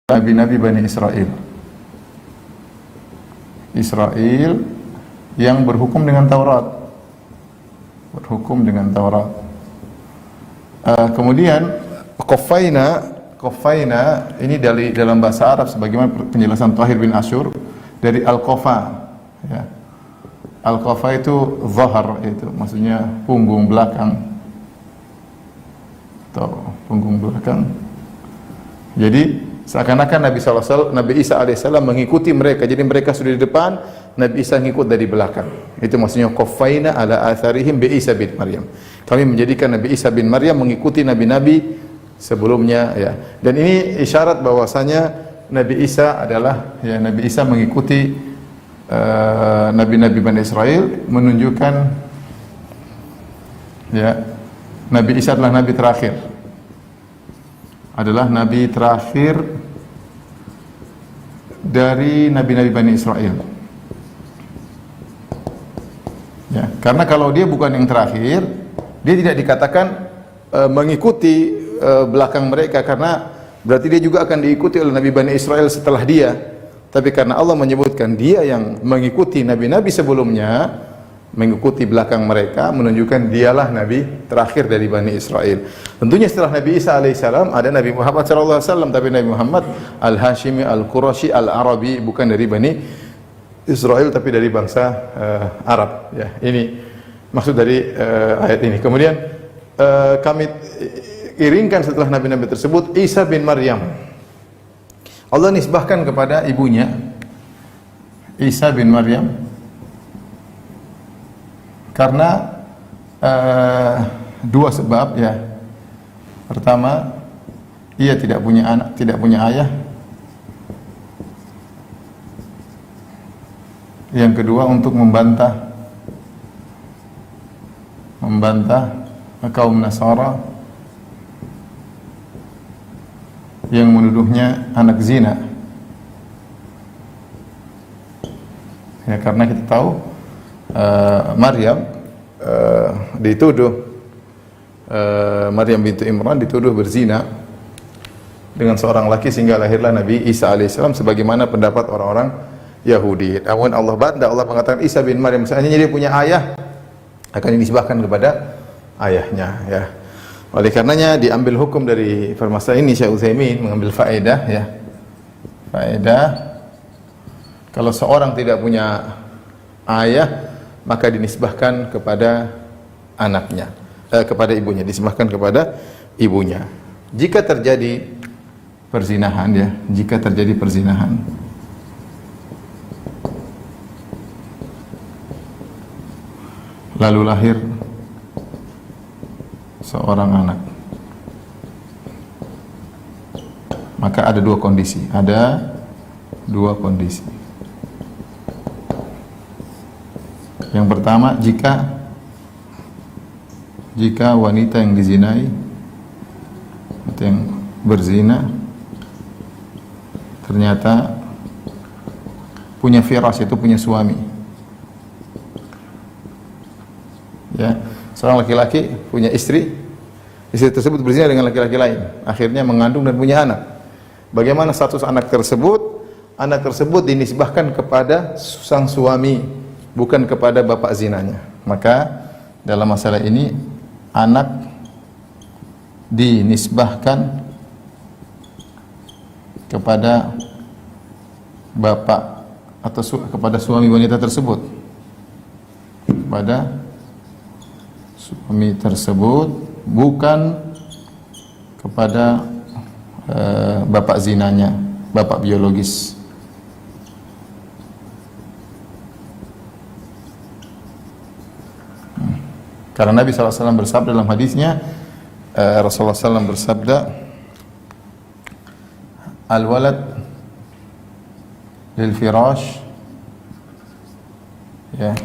Nabi-Nabi Bani Israel. Israel yang berhukum dengan Taurat. Berhukum dengan Taurat. Kemudian Qafaina ini dalam bahasa Arab sebagaimana penjelasan Tahir bin Asyur dari Al-Qafa, ya. Al-Qafa itu zahar, itu maksudnya punggung belakang atau punggung belakang. Jadi seakan-akan Nabi Isa alaihissalam mengikuti mereka. Jadi mereka sudah di depan, Nabi Isa ngikut dari belakang. Itu maksudnya qafaina ala atharihim bi Isa bin Maryam. Kami menjadikan Nabi Isa bin Maryam mengikuti nabi-nabi sebelumnya, ya. Dan ini isyarat bahwasanya Nabi Isa adalah, ya, Nabi Isa mengikuti nabi-nabi Bani Israel, menunjukkan, ya, Nabi Isa adalah nabi terakhir. Adalah nabi terakhir dari nabi-nabi Bani Israel. Ya, karena kalau dia bukan yang terakhir, dia tidak dikatakan mengikuti belakang mereka, karena berarti dia juga akan diikuti oleh nabi Bani Israel setelah dia. Tapi karena Allah menyebutkan dia yang mengikuti nabi-nabi sebelumnya, mengikuti belakang mereka, menunjukkan dialah nabi terakhir dari Bani Israel. Tentunya setelah Nabi Isa alaihissalam ada Nabi Muhammad sallallahu alaihi wasallam, tapi Nabi Muhammad al-Hashimi al-Qurashi al-Arabi, bukan dari Bani Israel tapi dari bangsa Arab, ya. Ini maksud dari ayat ini. Kemudian kami iringkan setelah nabi-nabi tersebut Isa bin Maryam. Allah nisbahkan kepada ibunya Isa bin Maryam karena dua sebab, ya. Pertama, ia tidak punya anak, tidak punya ayah. Yang kedua, untuk membantah kaum Nasara yang menuduhnya anak zina. Ya, karena kita tahu Maryam dituduh, Maryam bintu Imran dituduh berzina dengan seorang laki sehingga lahirlah Nabi Isa alaihissalam sebagaimana pendapat orang-orang Yahudi. Namun Allah mengatakan Isa bin Maryam, seandainya dia punya ayah, akan dinisbahkan kepada ayahnya, ya. Oleh karenanya diambil hukum dari permasalahan ini, Syekh Utsaimin mengambil faedah, ya. Faedah, kalau seorang tidak punya ayah, maka dinisbahkan kepada anaknya, kepada ibunya, dinisbahkan kepada ibunya. Jika terjadi perzinahan, ya, jika terjadi perzinahan, lalu lahir seorang anak, maka ada dua kondisi. Yang pertama, jika wanita yang dizinai atau yang berzina ternyata punya firas, itu punya suami, ya. Seorang laki-laki punya istri tersebut berzina dengan laki-laki lain, akhirnya mengandung dan punya anak. Bagaimana status anak tersebut? Anak tersebut dinisbahkan kepada sang suami, bukan kepada bapak zinanya. Maka dalam masalah ini anak dinisbahkan kepada bapak atau kepada suami wanita tersebut, kepada suami tersebut, bukan kepada bapak zinanya, bapak biologis. Karena Nabi SAW bersabda dalam hadisnya, Rasulullah SAW bersabda, al-walad lil firash, ya,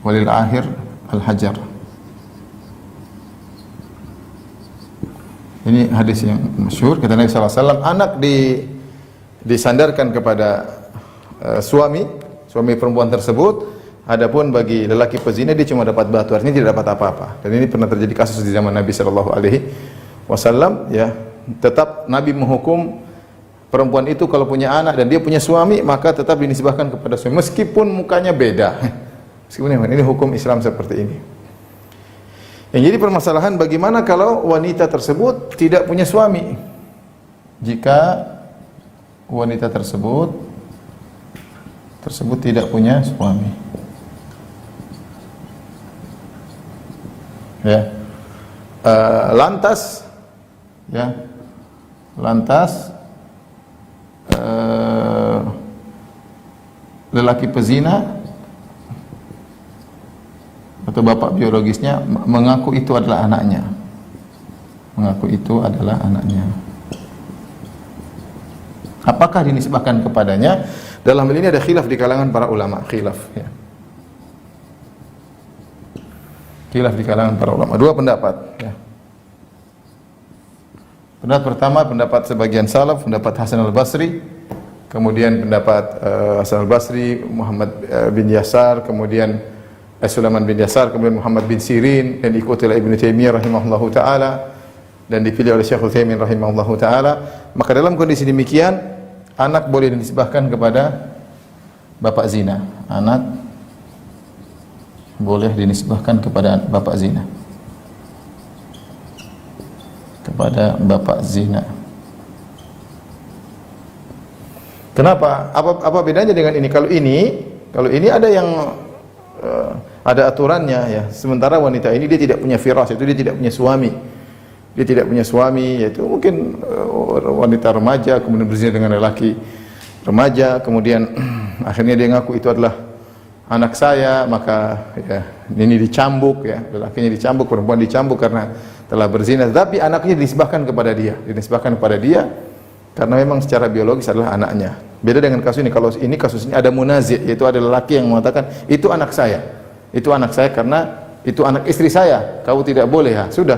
walil akhir al-hajar. Ini hadis yang masyhur, kata Nabi SAW, anak disandarkan kepada suami perempuan tersebut. Adapun bagi lelaki pezina, dia cuma dapat batu, artinya tidak dapat apa-apa. Dan ini pernah terjadi kasus di zaman Nabi SAW, ya. Tetap Nabi menghukum perempuan itu kalau punya anak dan dia punya suami, maka tetap dinisbahkan kepada suami meskipun mukanya beda. Meskipun ini hukum Islam seperti ini. Yang jadi permasalahan, bagaimana kalau wanita tersebut tidak punya suami? Jika wanita tersebut tidak punya suami, ya, lantas lelaki pezina atau bapak biologisnya mengaku itu adalah anaknya, apakah dinisbahkan kepadanya? Dalam hal ini ada khilaf di kalangan para ulama, khilaf di kalangan para ulama, dua pendapat, ya. Pendapat pertama, pendapat sebagian salaf, pendapat Hasan al-Basri, kemudian pendapat Hasan al-Basri, Muhammad bin Yasar, kemudian Sulaiman bin Yasar, kemudian Muhammad bin Sirin, dan diikuti oleh Ibnu Taimiyah rahimahullahu taala, dan dipilih oleh Syekhul Utsaimin rahimahullahu taala. Maka dalam kondisi demikian, anak boleh dinisbahkan kepada bapak zina. Anak boleh dinisbahkan kepada bapak zina. Kenapa? Apa bedanya dengan ini? Kalau ini ada yang ada aturannya, ya. Sementara wanita ini dia tidak punya firas, itu dia tidak punya suami. Dia tidak punya suami, yaitu mungkin wanita remaja kemudian berzina dengan lelaki remaja, kemudian akhirnya dia ngaku itu adalah anak saya, maka ya, ini dicambuk, ya, lelakinya dicambuk, perempuan dicambuk karena telah berzina, tapi anaknya dinisbahkan kepada dia karena memang secara biologis adalah anaknya. Beda dengan kasus ini. Kalau ini kasus ini ada munazi', yaitu ada lelaki yang mengatakan itu anak saya karena itu anak istri saya, kau tidak boleh, ya. Sudah.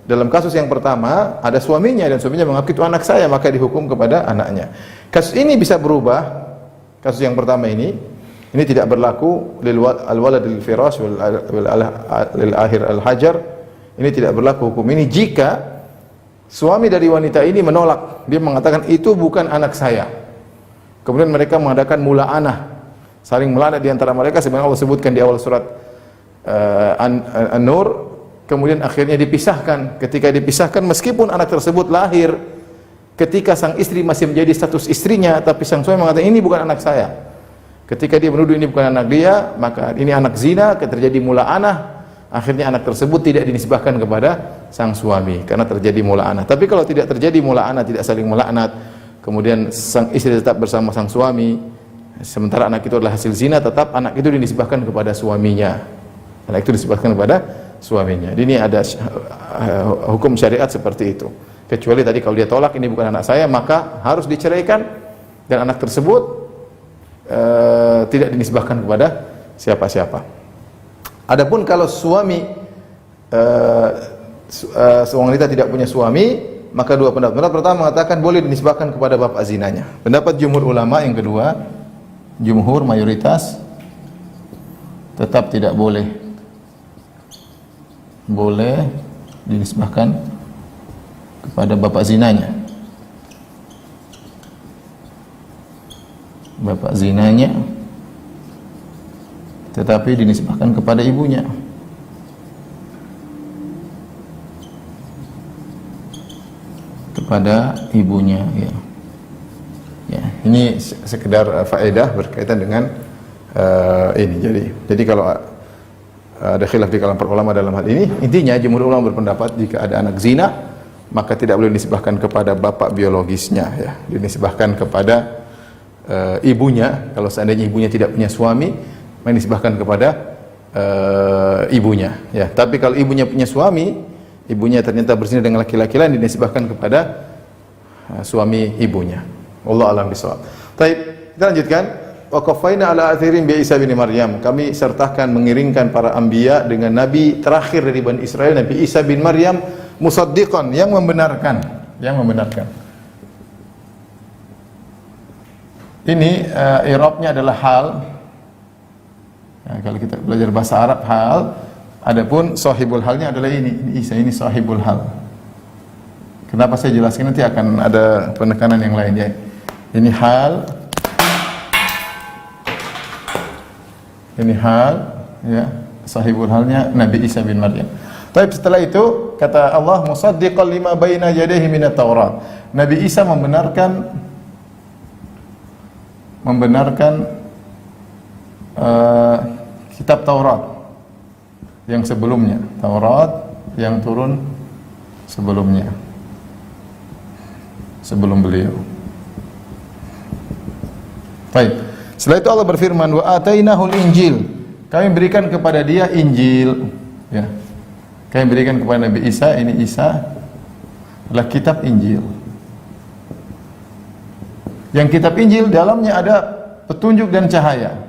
Dalam kasus yang pertama ada suaminya dan suaminya mengaku itu anak saya, maka dihukum kepada anaknya. Kasus ini bisa berubah. Kasus yang pertama ini tidak berlaku lil walad lil firas lil akhir al hajar. Ini tidak berlaku hukum ini jika suami dari wanita ini menolak, dia mengatakan itu bukan anak saya. Kemudian mereka mengadakan mula'anah, saling melaknat di antara mereka, sebenarnya Allah sebutkan di awal surat An-Nur. Kemudian akhirnya dipisahkan. Ketika dipisahkan, meskipun anak tersebut lahir ketika sang istri masih menjadi status istrinya, tapi sang suami mengatakan ini bukan anak saya. Ketika dia menuduh ini bukan anak dia, maka ini anak zina, terjadi mula'anah. Akhirnya anak tersebut tidak dinisbahkan kepada sang suami karena terjadi mula'anah. Tapi kalau tidak terjadi mula'anah, tidak saling melaknat, kemudian sang istri tetap bersama sang suami, sementara anak itu adalah hasil zina, tetap anak itu dinisbahkan kepada suaminya. Anak itu dinisbahkan kepada suaminya. Ini ada hukum syariat seperti itu. Kecuali tadi kalau dia tolak ini bukan anak saya, maka harus diceraikan dan anak tersebut tidak dinisbahkan kepada siapa-siapa. Adapun kalau suami seorang wanita tidak punya suami, maka dua pendapat. Pendapat pertama mengatakan boleh dinisbahkan kepada bapak zinanya. Pendapat jumhur ulama yang kedua, jumhur mayoritas tetap tidak boleh. Boleh dinisbahkan kepada bapak zinanya. Bapak zinanya tetapi dinisbahkan kepada ibunya. Ya. Ya, ini sekedar faedah berkaitan dengan ini. Jadi kalau ada khilaf di kalangan para ulama dalam hal ini, intinya jumhur ulama berpendapat jika ada anak zina, maka tidak boleh dinisbahkan kepada bapak biologisnya, ya. Dinisbahkan kepada ibunya. Kalau seandainya ibunya tidak punya suami, menisbahkan kepada ibunya, ya. Tapi kalau ibunya punya suami, ibunya ternyata berzina dengan laki-laki lain, dinisbahkan kepada suami ibunya. Wallahu a'lam bishawab. Baik, kita lanjutkan. Wa qafaina ala athirin bi Isa bin Maryam. Kami sertakan mengiringkan para anbiya dengan nabi terakhir dari Bani Israel, Nabi Isa bin Maryam, musaddiqan, yang membenarkan. Ini i'rabnya adalah hal. Ya, kalau kita belajar bahasa Arab hal, adapun sahibul halnya adalah ini Isa, ini sahibul hal. Kenapa saya jelaskan, nanti akan ada penekanan yang lain, ya. Ini hal, ya, sahibul halnya Nabi Isa bin Maryam. Tapi setelah itu kata Allah, musaddiqan lima baina yadayhi minat Taurat. Nabi Isa membenarkan kitab Taurat yang sebelumnya, Taurat yang turun sebelumnya, sebelum beliau. Baik. Setelah itu Allah berfirman, wa atainahul Injil. Kami berikan kepada dia Injil, ya. Kami berikan kepada Nabi Isa, ini Isa adalah kitab Injil. Yang kitab Injil dalamnya ada petunjuk dan cahaya.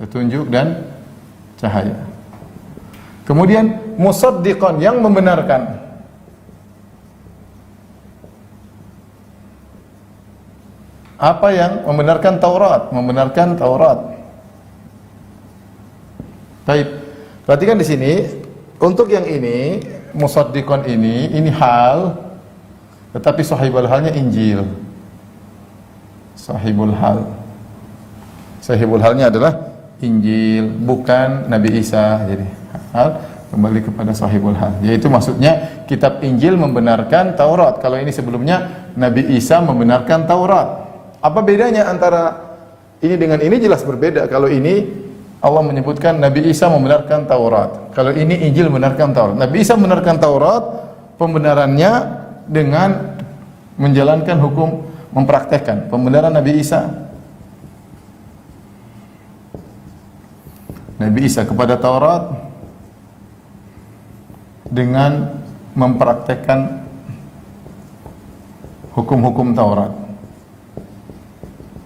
Petunjuk dan cahaya. Kemudian musaddiqan, yang membenarkan. Apa yang membenarkan Taurat? Membenarkan Taurat. Baik. Perhatikan di sini, untuk yang ini, musaddiqan ini hal, tetapi sahibul halnya Injil. Sahibul hal. Sahibul halnya adalah Injil, bukan Nabi Isa. Jadi hal kembali kepada sahibul hal. Yaitu maksudnya kitab Injil membenarkan Taurat. Kalau ini sebelumnya Nabi Isa membenarkan Taurat. Apa bedanya antara ini dengan ini? Jelas berbeda. Kalau ini Allah menyebutkan Nabi Isa membenarkan Taurat. Kalau ini Injil membenarkan Taurat. Nabi Isa membenarkan Taurat, pembenarannya dengan menjalankan hukum, mempraktekkan pembenaran Nabi Isa. Nabi Isa kepada Taurat dengan mempraktekkan hukum-hukum Taurat.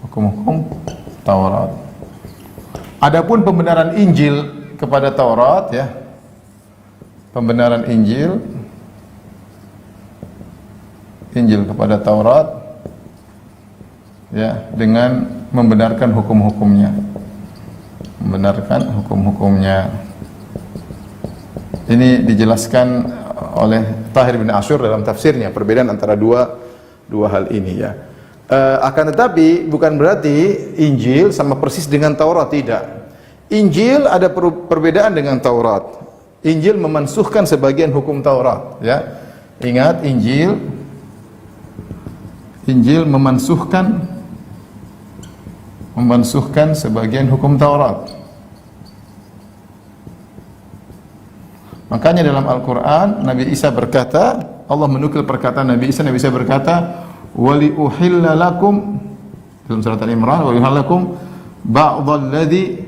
Hukum-hukum Taurat. Adapun pembenaran Injil kepada Taurat, ya, pembenaran Injil kepada Taurat, ya, dengan membenarkan hukum-hukumnya, membenarkan hukum-hukumnya. Ini dijelaskan oleh Tahir bin Asyur dalam tafsirnya, perbedaan antara dua hal ini, ya. Akan tetapi bukan berarti Injil sama persis dengan Taurat, tidak. Injil ada perbedaan dengan Taurat. Injil memansuhkan sebagian hukum Taurat, ya. Ingat, Injil memansuhkan sebagian hukum Taurat. Makanya dalam Al-Qur'an Nabi Isa berkata, Allah menukil perkataan Nabi Isa berkata, wali uhilla lakum, dalam surat Al-Imran, wali uhilla lakum ba'dhal ladzi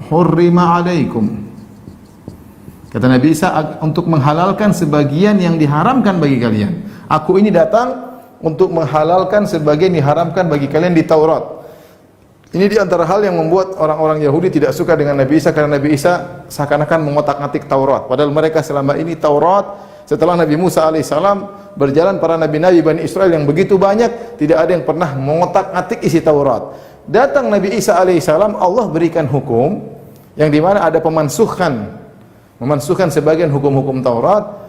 hurrima alaikum. Kata Nabi Isa, untuk menghalalkan sebagian yang diharamkan bagi kalian. Aku ini datang untuk menghalalkan sebagian diharamkan bagi kalian di Taurat. Ini di antara hal yang membuat orang-orang Yahudi tidak suka dengan Nabi Isa, karena Nabi Isa seakan-akan mengotak-atik Taurat. Padahal mereka selama ini Taurat, setelah Nabi Musa alaihissalam berjalan para nabi-nabi Bani Israel yang begitu banyak, tidak ada yang pernah mengotak-atik isi Taurat. Datang Nabi Isa alaihissalam, Allah berikan hukum yang dimana ada memansuhkan sebagian hukum-hukum Taurat.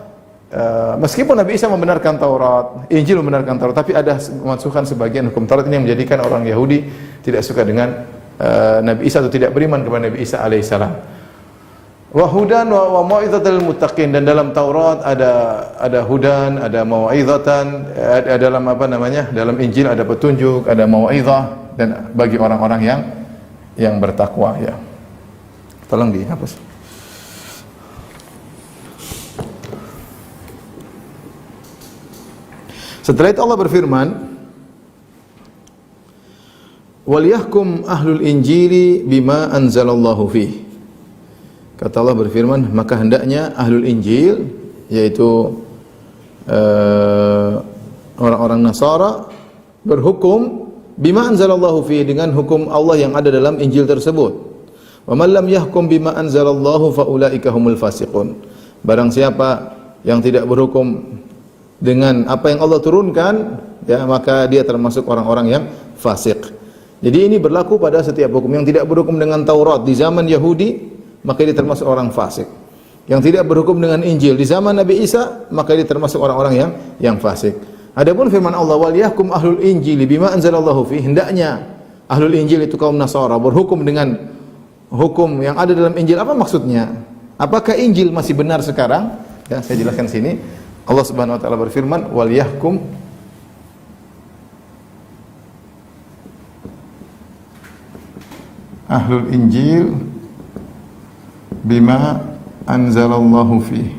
Meskipun Nabi Isa membenarkan Taurat, Injil membenarkan Taurat, tapi ada memansuhkan sebagian hukum Taurat. Ini yang menjadikan orang Yahudi tidak suka dengan Nabi Isa atau tidak beriman kepada Nabi Isa alaihissalam. Wa hudan wa mau'izatal muttaqin, dan dalam Taurat ada hudan, ada mau'izatan, ada dalam dalam Injil ada petunjuk, ada mau'izah, dan bagi orang-orang yang bertakwa, ya. Tolong dihapus. Setelah itu Allah berfirman, wal yahkum ahlul injili bima anzalallahu fihi. Kata Allah berfirman, maka hendaknya ahlul Injil, yaitu orang-orang Nasara, berhukum bima anzalallahu fihi, dengan hukum Allah yang ada dalam Injil tersebut. Wa man lam yahkum bima anzalallahu fa ulaika humul fasiqun. Barang siapa yang tidak berhukum dengan apa yang Allah turunkan, ya, maka dia termasuk orang-orang yang fasik. Jadi ini berlaku pada setiap hukum. Yang tidak berhukum dengan Taurat di zaman Yahudi, maka dia termasuk orang fasik. Yang tidak berhukum dengan Injil di zaman Nabi Isa, maka dia termasuk orang-orang yang fasik. Adapun firman Allah, wal yahkum ahlul injili bima anzalallahu fi, hendaknya ahlul injil itu kaum Nasara berhukum dengan hukum yang ada dalam Injil. Apa maksudnya? Apakah Injil masih benar sekarang? Ya, saya jelaskan sini. Allah Subhanahu wa taala berfirman, wal yahkum ahlul injil bima anzalallahu fi.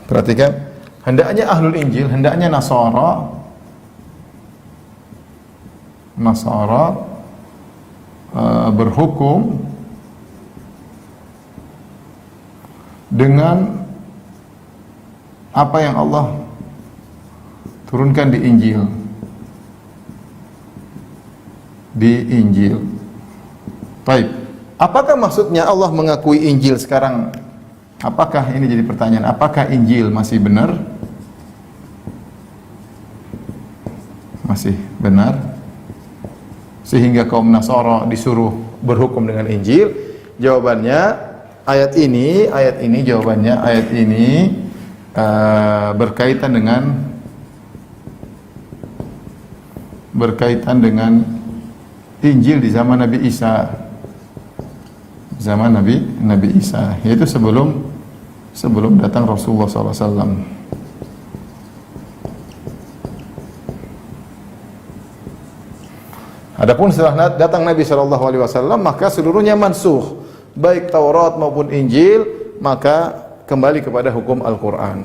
Perhatikan, hendaknya ahlul injil, hendaknya Nasara berhukum dengan apa yang Allah turunkan di Injil. Baik. Apakah maksudnya Allah mengakui Injil sekarang? Apakah ini jadi pertanyaan? Apakah Injil masih benar? Masih benar? Sehingga kaum Nasara disuruh berhukum dengan Injil? Jawabannya ayat ini berkaitan dengan Injil di zaman Nabi Isa. Zaman Nabi Isa, yaitu sebelum datang Rasulullah SAW. Adapun setelah datang Nabi SAW, maka seluruhnya mansukh, baik Taurat maupun Injil, maka kembali kepada hukum Al-Quran.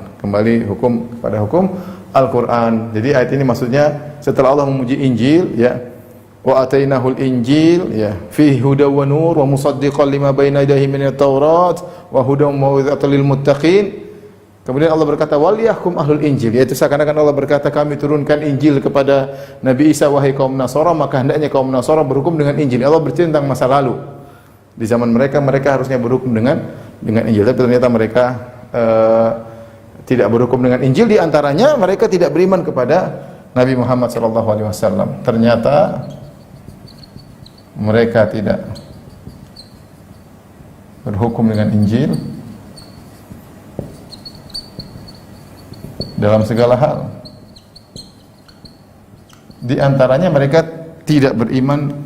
Jadi ayat ini maksudnya setelah Allah memuji Injil, ya, wa atainahul injil, ya, fihi hudaw wa nur wa musaddiqan lima baina yadayhi minat taurat wa hudaw wa mau'izatan lil muttaqin. Kemudian Allah berkata, wal yahkum ahlul injil, yaitu seakan-akan Allah berkata, kami turunkan Injil kepada Nabi Isa, wahai kaum Nasara, maka hendaknya kaum Nasara berhukum dengan Injil. Allah bercerita tentang masa lalu. Di zaman mereka harusnya berhukum dengan Injil, tapi ternyata mereka tidak berhukum dengan Injil. Di antaranya mereka tidak beriman kepada Nabi Muhammad SAW. Ternyata mereka tidak berhukum dengan Injil dalam segala hal. Di antaranya mereka tidak beriman,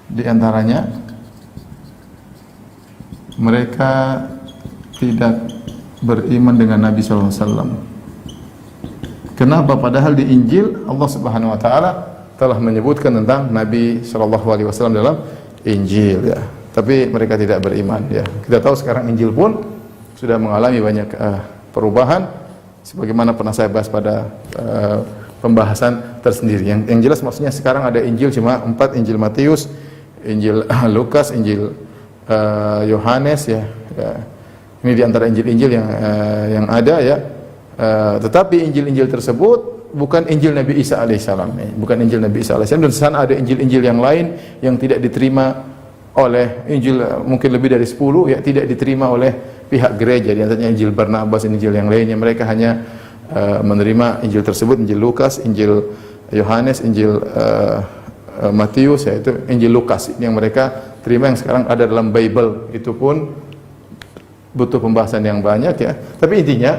di antaranya mereka tidak beriman dengan Nabi SAW. Kenapa? Padahal di Injil Allah Subhanahu wa taala telah menyebutkan tentang Nabi SAW dalam Injil, ya. Tapi mereka tidak beriman, ya. Kita tahu sekarang Injil pun sudah mengalami banyak perubahan, sebagaimana pernah saya bahas pada pembahasan tersendiri. Yang jelas maksudnya sekarang ada Injil cuma 4, Injil Matius, Injil Lukas, Injil Yohanes, ya. Ini di antara Injil-Injil yang ada, ya. Tetapi Injil-Injil tersebut bukan Injil Nabi Isa alaihissalam, bukan Injil Nabi Isa alaihissalam. Dan sana ada Injil-Injil yang lain yang tidak diterima oleh Injil, mungkin lebih dari 10, ya, tidak diterima oleh pihak gereja. Di antaranya Injil Barnabas, Injil yang lainnya. Mereka hanya menerima Injil tersebut, Injil Lukas, Injil Yohanes, Injil Matius, yaitu Injil Lukas yang mereka terima, yang sekarang ada dalam Bible. Itu pun butuh pembahasan yang banyak, ya. Tapi intinya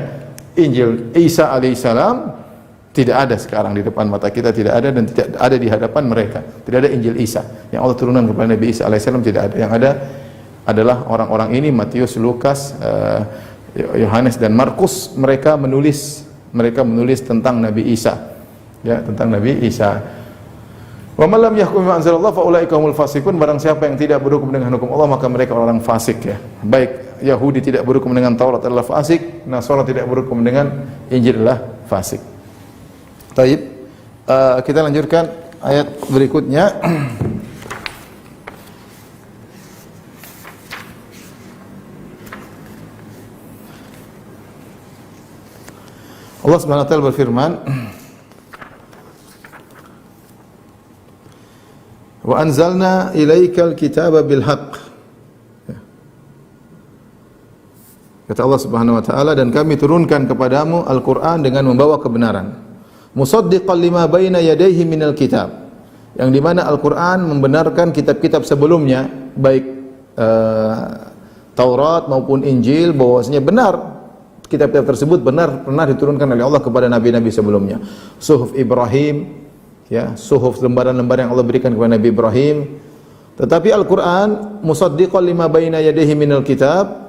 Injil Isa alaihissalam tidak ada sekarang di depan mata kita, tidak ada, dan tidak ada di hadapan mereka. Tidak ada Injil Isa yang Allah turunkan kepada Nabi Isa alaihissalam, tidak ada. Yang ada adalah orang-orang ini, Matius, Lukas, Yohanes dan Markus. Mereka menulis tentang Nabi Isa, ya, tentang Nabi Isa. Wa man lam yahkum bima anzalallah fa ulaika humul fasiqun. Barang siapa yang tidak berhukum dengan hukum Allah, maka mereka orang fasik, ya. Baik Yahudi tidak berhukum dengan Taurat adalah fasik, Nasara tidak berhukum dengan Injil adalah fasik. Baik, kita lanjutkan ayat berikutnya. Allah Subhanahu wa taala berfirman, wa anzalna ilaikal kitaba bil haqq. Kata Allah Subhanahu wa taala, dan kami turunkan kepadamu Al-Qur'an dengan membawa kebenaran. Musaddiqan lima baina yadayhi minal kitab. Yang di mana Al-Qur'an membenarkan kitab-kitab sebelumnya, baik Taurat maupun Injil, bahwasanya benar kitab-kitab tersebut benar pernah diturunkan oleh Allah kepada nabi-nabi sebelumnya. Suhuf Ibrahim, ya, suhuf lembaran-lembaran yang Allah berikan kepada Nabi Ibrahim. Tetapi Al-Qur'an musaddiqan lima baina yadayhi minal kitab.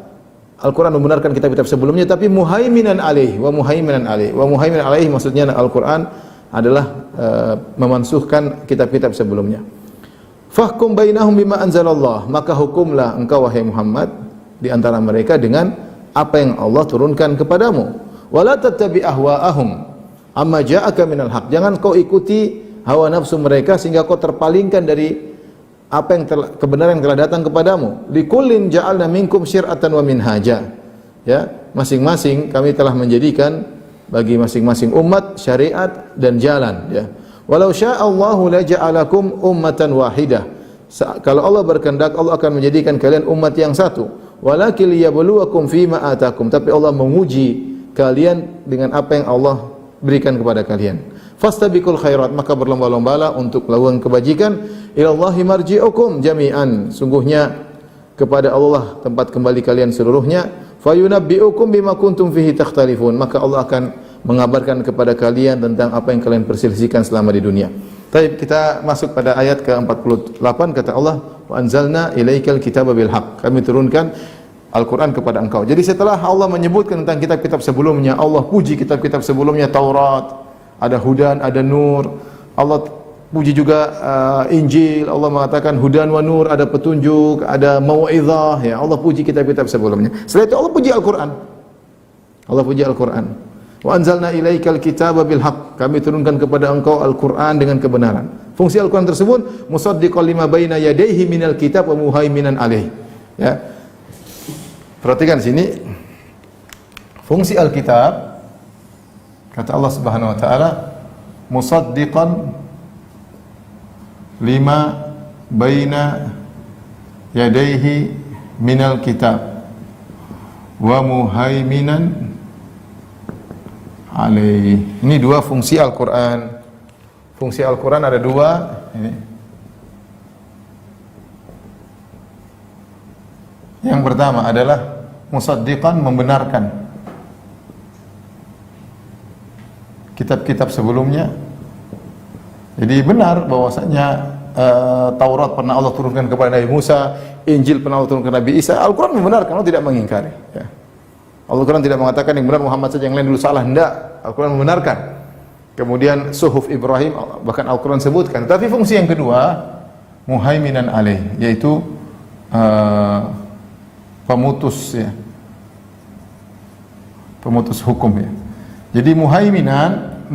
Al-Qur'an membenarkan kitab-kitab sebelumnya, tapi muhaiminan alaih wa muhaiminan alaih. Wa muhaiminan alaih maksudnya Al-Qur'an adalah memansuhkan kitab-kitab sebelumnya. Fahkum bainahum bima anzalallah, maka hukumlah engkau wahai Muhammad di antara mereka dengan apa yang Allah turunkan kepadamu. Wala tattabi ahwa'ahum amma ja'aka minal haq. Jangan kau ikuti hawa nafsu mereka sehingga kau terpalingkan dari apa yang kebenaran yang telah datang kepadamu. Likullin ja'alna minkum syir'atan wa minhaja. Ya, masing-masing kami telah menjadikan bagi masing-masing umat syariat dan jalan, ya. Walau sya'allahu la ja'alakum ummatan wahidah. Kalau Allah berkehendak, Allah akan menjadikan kalian umat yang satu. Walakin liyabluwakum fima atakum. Tapi Allah menguji kalian dengan apa yang Allah berikan kepada kalian. Fastabiqul khairat, maka berlomba-lombalah untuk melakukan kebajikan. Ilallahi marji'ukum jami'an. Sungguhnya kepada Allah tempat kembali kalian seluruhnya. Fayunabbi'ukum bima kuntum fihi takhtalifun. Maka Allah akan mengabarkan kepada kalian tentang apa yang kalian perselisihkan selama di dunia. Baik, kita masuk pada ayat ke-48, kata Allah, wa anzalna ilaikal kitaba bil haqq. Kami turunkan Al-Qur'an kepada engkau. Jadi setelah Allah menyebutkan tentang kitab-kitab sebelumnya, Allah puji kitab-kitab sebelumnya, Taurat, ada Hudan, ada Nur. Allah puji juga Injil. Allah mengatakan Hudan wa Nur, ada petunjuk, ada mau'izah, ya. Allah puji kitab-kitab sebelumnya. Setelah itu Allah puji Al-Qur'an. Allah puji Al-Qur'an. Wa anzalna ilaikal kitaba bil haqq. Kami turunkan kepada engkau Al-Qur'an dengan kebenaran. Fungsi Al-Qur'an tersebut musaddiqan lima baina yadayhi minal kitab wa muhaiminan alaih. Ya. Perhatikan sini. Fungsi Alkitab, kata Allah Subhanahu wa taala, musaddiqan lima baina yadayhi minal kitab wa muhaiminan alaih. Ini dua fungsi Al-Qur'an. Fungsi Al-Qur'an ada dua. Ini. Yang pertama adalah musaddiqan, membenarkan kitab-kitab sebelumnya. Jadi benar bahwasanya Taurat pernah Allah turunkan kepada Nabi Musa, Injil pernah Allah turunkan kepada Nabi Isa. Al-Qur'an membenarkan, Allah tidak mengingkari, ya. Al-Qur'an tidak mengatakan yang benar Muhammad saja, yang lain dulu salah. Tidak. Al-Qur'an membenarkan. Kemudian suhuf Ibrahim, bahkan Al-Qur'an sebutkan. Tapi fungsi yang kedua, muhaiminan alaih, yaitu pemutus, ya. Pemutus hukum, ya. Jadi muhaiminan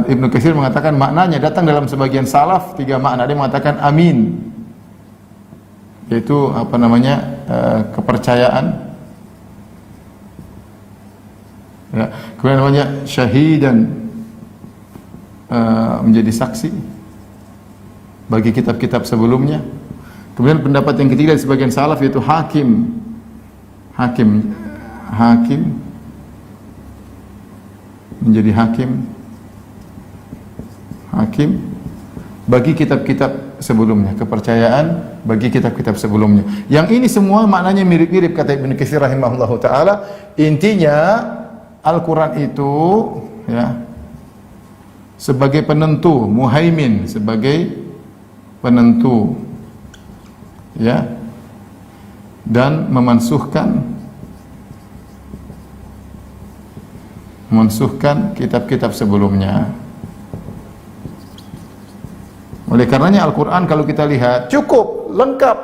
Ibnu Katsir mengatakan maknanya datang dalam sebagian salaf tiga makna. Ada yang mengatakan amin, yaitu apa namanya, kepercayaan, ya. Kemudian namanya syahidan, menjadi saksi bagi kitab-kitab sebelumnya. Kemudian pendapat yang ketiga di sebagian salaf yaitu hakim menjadi hakim bagi kitab-kitab sebelumnya, kepercayaan bagi kitab-kitab sebelumnya. Yang ini semua maknanya mirip-mirip, kata Ibnu Katsir rahimahullahu taala. Intinya Al-Qur'an itu, ya, sebagai penentu, muhaimin sebagai penentu, ya, dan memansuhkan kitab-kitab sebelumnya. Oleh karenanya Al-Qur'an kalau kita lihat cukup lengkap,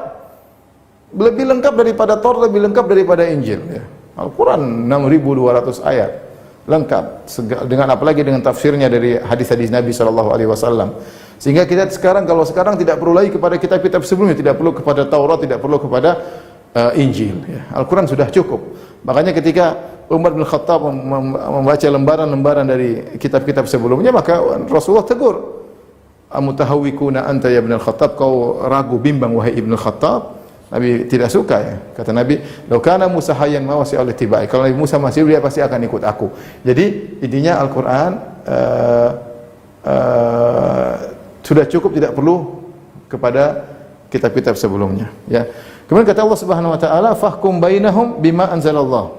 lebih lengkap daripada Taurat, lebih lengkap daripada Injil, ya. Al-Qur'an 6.200 ayat lengkap, dengan apalagi dengan tafsirnya dari hadis-hadis Nabi SAW. Sehingga kita sekarang tidak perlu lagi kepada kitab-kitab sebelumnya, tidak perlu kepada Taurat, tidak perlu kepada Injil, ya. Al-Qur'an sudah cukup. Makanya ketika Umar bin Khattab membaca lembaran-lembaran dari kitab-kitab sebelumnya, maka Rasulullah tegur, amutahawwikuna anta ya Ibnu Khattab, kau ragu bimbang wahai Ibnu Khattab. Nabi tidak suka, ya. Kata Nabi, "Lau kana Musa hayyan ma wasi'a al-ittiba'i." Kalau Nabi Musa masih hidup, dia pasti akan ikut aku. Jadi intinya Al-Qur'an sudah cukup, tidak perlu kepada kitab-kitab sebelumnya, ya. Kemudian kata Allah Subhanahu wa taala, "Fahkum bainahum bima anzalallah."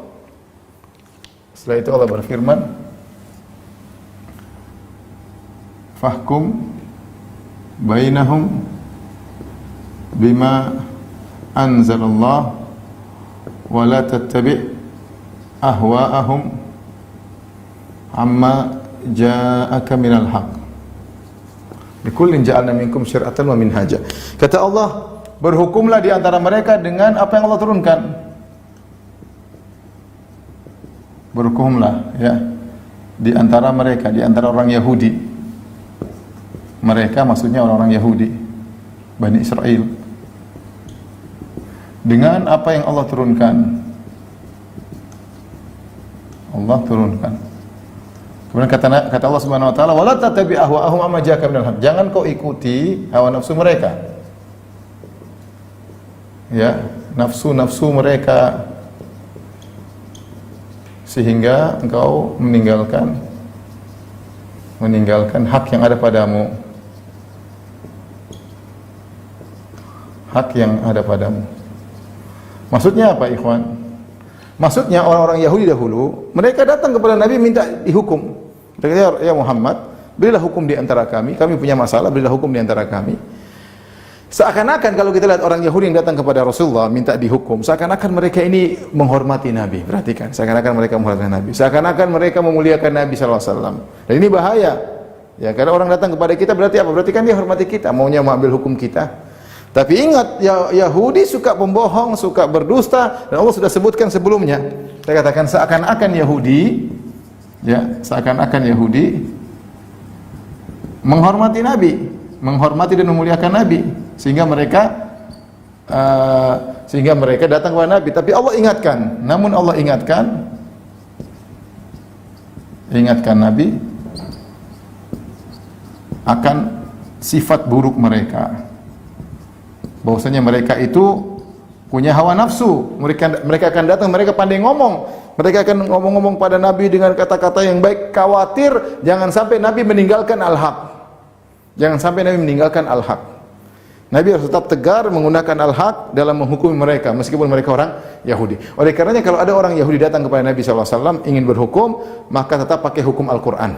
Setelah itu Allah berfirman, "Fahkum bainahum bima anzalallah wa la tattabi' ahwa'ahum amma ja'aka minal haqq. Likullin ja'alna minkum syir'atan wa minhaja." Kata Allah, berhukumlah di antara mereka dengan apa yang Allah turunkan. Berhukumlah ya di antara mereka, di antara orang Yahudi. Mereka maksudnya orang-orang Yahudi, Bani Israel, dengan apa yang Allah turunkan. Allah turunkan. Kemudian kata Allah Subhanahu wa taala, "Wala tattabi' ahwa'ahum amma ja'aka minal haqq." Jangan kau ikuti hawa nafsu mereka. Ya, nafsu-nafsu mereka sehingga engkau meninggalkan hak yang ada padamu. Hak yang ada padamu. Maksudnya apa, ikhwan? Maksudnya orang-orang Yahudi dahulu, mereka datang kepada Nabi minta dihukum. Mereka kata, "Ya Muhammad, berilah hukum di antara kami. Kami punya masalah, berilah hukum di antara kami." Seakan-akan kalau kita lihat orang Yahudi yang datang kepada Rasulullah minta dihukum, seakan-akan mereka ini menghormati Nabi. Perhatikan, seakan-akan mereka menghormati Nabi. Seakan-akan mereka memuliakan Nabi SAW. Dan ini bahaya. Ya, karena orang datang kepada kita berarti apa? Berarti kan dia hormati kita, maunya mengambil hukum kita. Tapi ingat, Yahudi suka pembohong, suka berdusta, dan Allah sudah sebutkan sebelumnya. Saya katakan seakan-akan Yahudi, ya, seakan-akan Yahudi menghormati Nabi, menghormati dan memuliakan Nabi, sehingga mereka datang kepada Nabi. Tapi Allah ingatkan, namun Allah ingatkan Nabi akan sifat buruk mereka. Bahwasanya mereka itu punya hawa nafsu. Mereka akan datang, mereka pandai ngomong. Mereka akan ngomong-ngomong pada Nabi dengan kata-kata yang baik, khawatir jangan sampai Nabi meninggalkan al-haq. Jangan sampai Nabi meninggalkan al-haq. Nabi harus tetap tegar menggunakan al-haq dalam menghukumi mereka, meskipun mereka orang Yahudi. Oleh karenanya kalau ada orang Yahudi datang kepada Nabi SAW ingin berhukum, maka tetap pakai hukum Al-Quran.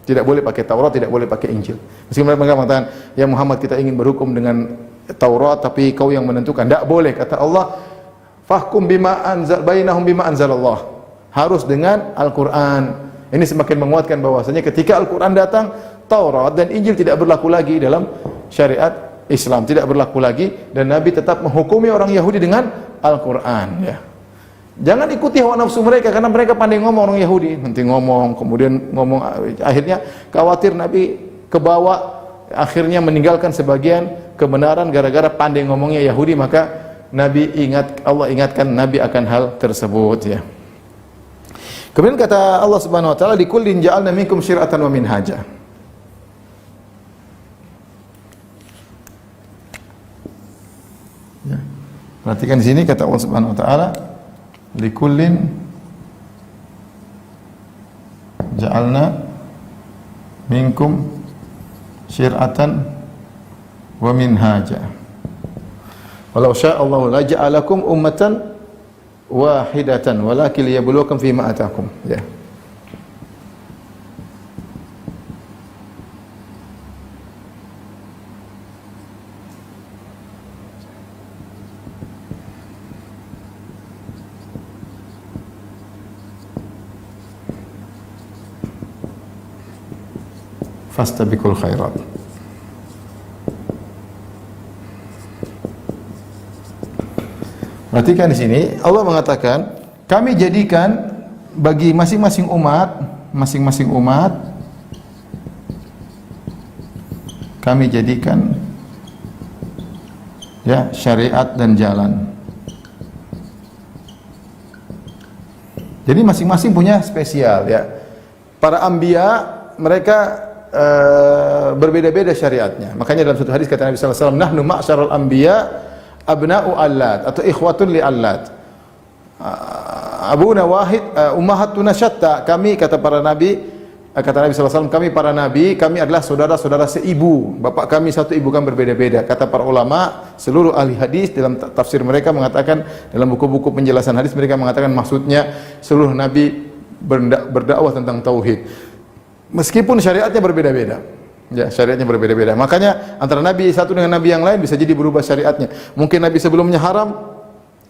Tidak boleh pakai Taurat, tidak boleh pakai Injil. Meskipun mereka mengatakan, "Ya Muhammad, kita ingin berhukum dengan Taurat, tapi kau yang menentukan." Tidak boleh, kata Allah, "Fahkum bainahum bima anzalallah." Harus dengan Al-Quran. Ini semakin menguatkan bahwasanya ketika Al-Quran datang, Taurat dan Injil tidak berlaku lagi dalam syariat Islam, tidak berlaku lagi, dan Nabi tetap menghukumi orang Yahudi dengan Al-Quran. Ya. Jangan ikuti hawa nafsu mereka, karena mereka pandai ngomong orang Yahudi. Nanti ngomong, kemudian ngomong, akhirnya khawatir Nabi kebawa, akhirnya meninggalkan sebagian kebenaran gara-gara pandai ngomongnya Yahudi. Maka Allah ingatkan Nabi akan hal tersebut. Ya. Kemudian kata Allah Subhanahu wa taala, "Likullin ja'alna minkum syir'atan wa minhaja." Ya. Perhatikan di sini kata Allah Subhanahu wa taala, "Likullin ja'alna minkum syir'atan wa minhaja. Walau syaa Allah la ja'alakum ummatan wahidatan walakin liyabluwakum fima atakum." Ya. Fastabiqul khairat. Perhatikan di sini Allah mengatakan, kami jadikan bagi masing-masing umat kami jadikan ya syariat dan jalan. Jadi masing-masing punya spesial ya. Para anbiya mereka berbeda-beda syariatnya. Makanya dalam satu hadis kata Nabi sallallahu alaihi wasallam, "Nahnu ma'syarul anbiya abna'u allat," atau ikhwatun li allat. Abuna wahid, ummahatuna syatta. Kami kata para nabi kata Nabi SAW, kami para nabi, kami adalah saudara-saudara seibu. Bapak kami satu, ibu kami berbeda-beda. Kata para ulama, seluruh ahli hadis dalam tafsir mereka mengatakan, dalam buku-buku penjelasan hadis mereka mengatakan maksudnya seluruh nabi berdakwah tentang tauhid. Meskipun syariatnya berbeda-beda. Ya, syariatnya berbeda-beda. Makanya antara nabi satu dengan nabi yang lain bisa jadi berubah syariatnya. Mungkin nabi sebelumnya haram,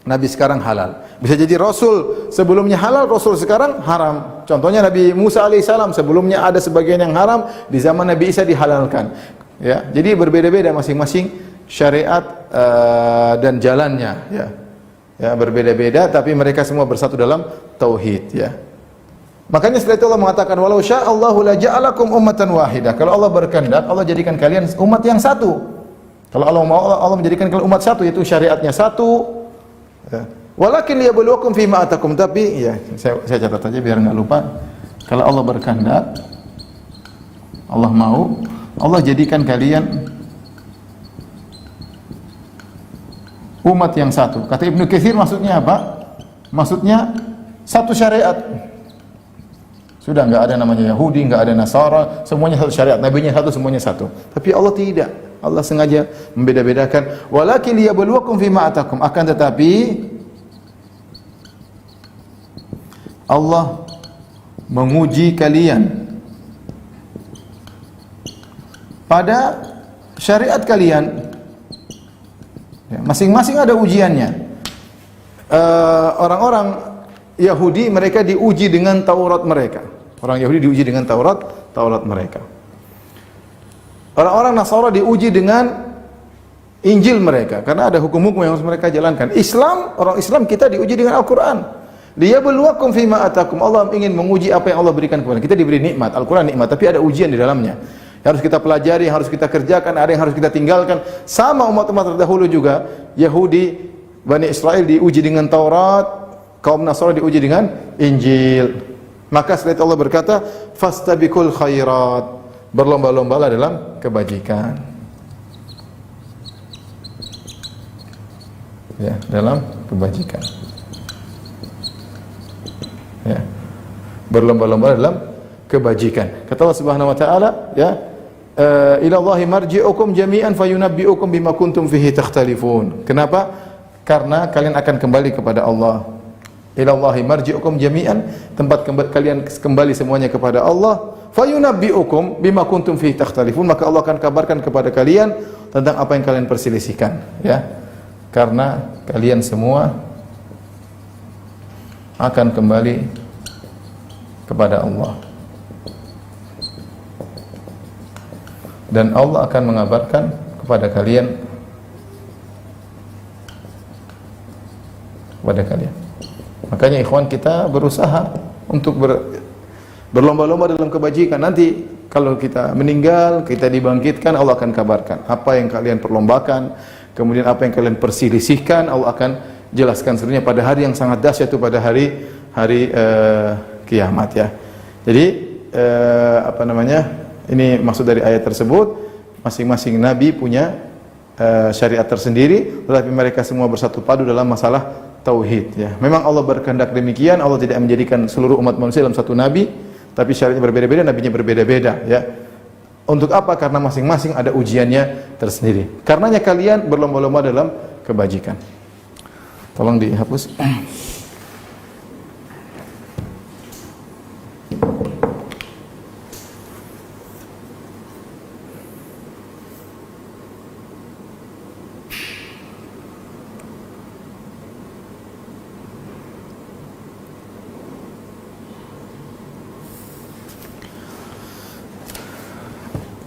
nabi sekarang halal. Bisa jadi rasul sebelumnya halal, rasul sekarang haram. Contohnya Nabi Musa alaihissalam, sebelumnya ada sebagian yang haram, di zaman Nabi Isa dihalalkan. Ya, jadi berbeda-beda masing-masing syariat dan jalannya. Ya, ya berbeda-beda, tapi mereka semua bersatu dalam tauhid. Ya. Makanya setelah itu Allah mengatakan, walau sya'allahu la ja'alakum ummatan wahidah. Kalau Allah berkehendak, Allah jadikan kalian umat yang satu. Kalau Allah mau, Allah menjadikan kalian umat satu, yaitu syariatnya satu. Ya. Walakin liyabluwakum fima atakum, tapi ya saya catat aja biar enggak lupa. Kalau Allah berkehendak, Allah mau, Allah jadikan kalian umat yang satu. Kata Ibnu Katsir maksudnya apa? Maksudnya satu syariat. Sudah enggak ada namanya Yahudi, enggak ada Nasara, semuanya satu syariat. Nabinya satu, semuanya satu. Tapi Allah tidak. Allah sengaja membeda-bedakan. Walakin liyabluwakum fima atakum, akan tetapi Allah menguji kalian pada syariat kalian. Ya, masing-masing ada ujiannya. Orang-orang Yahudi mereka diuji dengan Taurat mereka. Orang Yahudi diuji dengan Taurat mereka. Orang-orang Nasara diuji dengan Injil mereka, karena ada hukum-hukum yang harus mereka jalankan. Orang Islam kita diuji dengan Al-Quran. Liyabluwakum fima atakum. Allah ingin menguji apa yang Allah berikan kepada kita. Diberi nikmat, Al-Quran nikmat, tapi ada ujian di dalamnya. Harus kita pelajari, harus kita kerjakan, ada yang harus kita tinggalkan. Sama umat-umat terdahulu juga, Yahudi, Bani Israel diuji dengan Taurat, kaum Nasara diuji dengan Injil. Maka setelah itu Allah berkata, fastabiqul khairat, berlomba-lombalah dalam kebajikan. Ya, dalam kebajikan. Ya. Berlomba-lomba dalam kebajikan. Kata Allah Subhanahu wa taala, ya, ila Allahi marji'ukum jami'an fayunabbi'ukum bima kuntum fihi takhtalifun. Kenapa? Karena kalian akan kembali kepada Allah. Ila Allahi marji'ukum jami'an, tempat kalian kembali semuanya kepada Allah. Fayunabbi'ukum bima kuntum fihi takhtalifun, maka Allah akan kabarkan kepada kalian tentang apa yang kalian perselisihkan, ya. Karena kalian semua akan kembali kepada Allah. Dan Allah akan mengabarkan kepada kalian Makanya ikhwan kita berusaha untuk berlomba-lomba dalam kebajikan. Nanti kalau kita meninggal, kita dibangkitkan, Allah akan kabarkan apa yang kalian perlombakan, kemudian apa yang kalian perselisihkan, Allah akan jelaskan sebenarnya pada hari yang sangat dahsyat, itu pada hari kiamat, ya. Jadi ini maksud dari ayat tersebut, masing-masing nabi punya syariat tersendiri, tetapi mereka semua bersatu padu dalam masalah tauhid, ya. Memang Allah berkehendak demikian, Allah tidak menjadikan seluruh umat manusia dalam satu nabi, tapi syariatnya berbeda-beda, nabinya berbeda-beda, ya. Untuk apa? Karena masing-masing ada ujiannya tersendiri. Karenanya kalian berlomba-lomba dalam kebajikan. Tolong dihapus.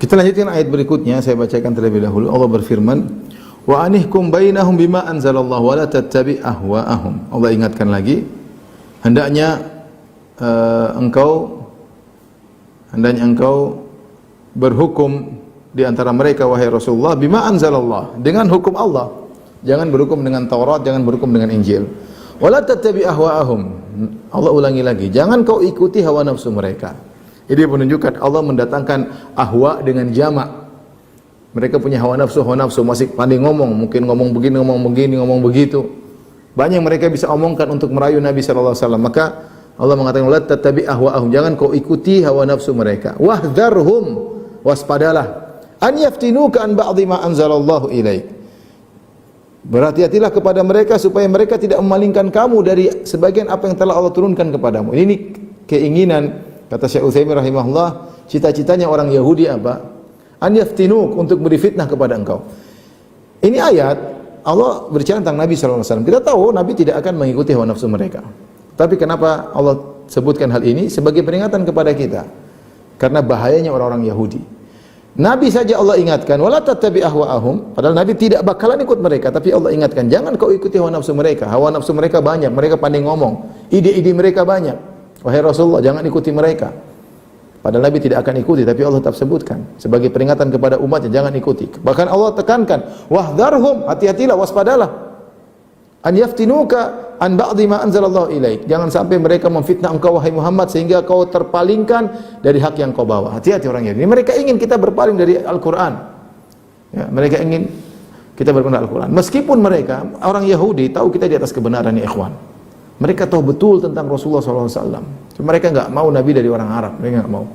Kita lanjutkan ayat berikutnya, saya bacakan terlebih dahulu. Allah berfirman, wa anihkum bainahum bima anzalallahu wa la tattabi' ahwa'ahum. Allah ingatkan lagi, hendaknya engkau berhukum di antara mereka, wahai Rasulullah, bima anzalallah, dengan hukum Allah. Jangan berhukum dengan Taurat, jangan berhukum dengan Injil. Wa la tattabi' ahwa'ahum. Allah ulangi lagi, jangan kau ikuti hawa nafsu mereka. Ini menunjukkan Allah mendatangkan ahwa dengan jamak. Mereka punya hawa nafsu masih pandai ngomong, mungkin ngomong begini, ngomong begitu. Banyak yang mereka bisa omongkan untuk merayu Nabi sallallahu alaihi wasallam. Maka Allah mengatakan la tattabi' ahwa'ahum, jangan kau ikuti hawa nafsu mereka. Wahdharhum, waspadalah, an yaftinuka an ba'dhi ma anzalallahu ilaik. Berhati-hatilah kepada mereka supaya mereka tidak memalingkan kamu dari sebagian apa yang telah Allah turunkan kepadamu. Ini keinginan, kata Syekh Utsaimin rahimahullah, cita-citanya orang Yahudi apa? An yaftinuk, untuk beri fitnah kepada engkau. Ini ayat Allah berbicara tentang Nabi SAW. Kita tahu Nabi tidak akan mengikuti hawa nafsu mereka. Tapi kenapa Allah sebutkan hal ini? Sebagai peringatan kepada kita. Karena bahayanya orang-orang Yahudi. Nabi saja Allah ingatkan, wala tattabi' ahwa'ahum. Padahal Nabi tidak bakalan ikut mereka, tapi Allah ingatkan, jangan kau ikuti hawa nafsu mereka. Hawa nafsu mereka banyak, mereka pandai ngomong. Ide-ide mereka banyak. Wahai Rasulullah, jangan ikuti mereka. Padahal Nabi tidak akan ikuti, tapi Allah tetap sebutkan sebagai peringatan kepada umatnya, jangan ikuti. Bahkan Allah tekankan, wahdharhum, hati-hatilah, waspadalah. An yaftinuka an ba'dhi ma anzalallahu ilaik. Jangan sampai mereka memfitnah engkau wahai Muhammad sehingga kau terpalingkan dari hak yang kau bawa. Hati-hati orang Yahudi. Mereka ingin kita berpaling dari Al-Qur'an. Ya, mereka ingin kita berpaling dari Al-Qur'an. Meskipun mereka orang Yahudi tahu kita di atas kebenaran, ya ikhwan. Mereka tahu betul tentang Rasulullah SAW. Cuma mereka enggak mau Nabi dari orang Arab. Mereka enggak mau.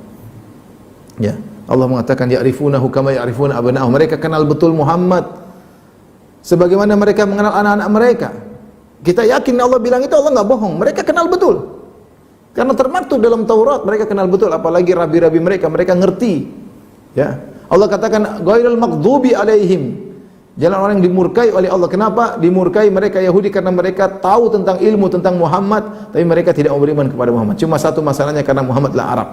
Ya, Allah mengatakan ya'rifunahu kama ya'rifuna abna'ahum. Mereka kenal betul Muhammad sebagaimana mereka mengenal anak-anak mereka. Kita yakin Allah bilang itu, Allah enggak bohong. Mereka kenal betul. Karena termaktub dalam Taurat, mereka kenal betul, apalagi rabi-rabi mereka, mereka ngerti. Ya. Allah katakan ghairil maghdubi alaihim. Jalan orang yang dimurkai oleh Allah. Kenapa dimurkai mereka Yahudi? Karena mereka tahu tentang ilmu tentang Muhammad, tapi mereka tidak mau beriman kepada Muhammad. Cuma satu masalahnya, karena Muhammad adalah Arab.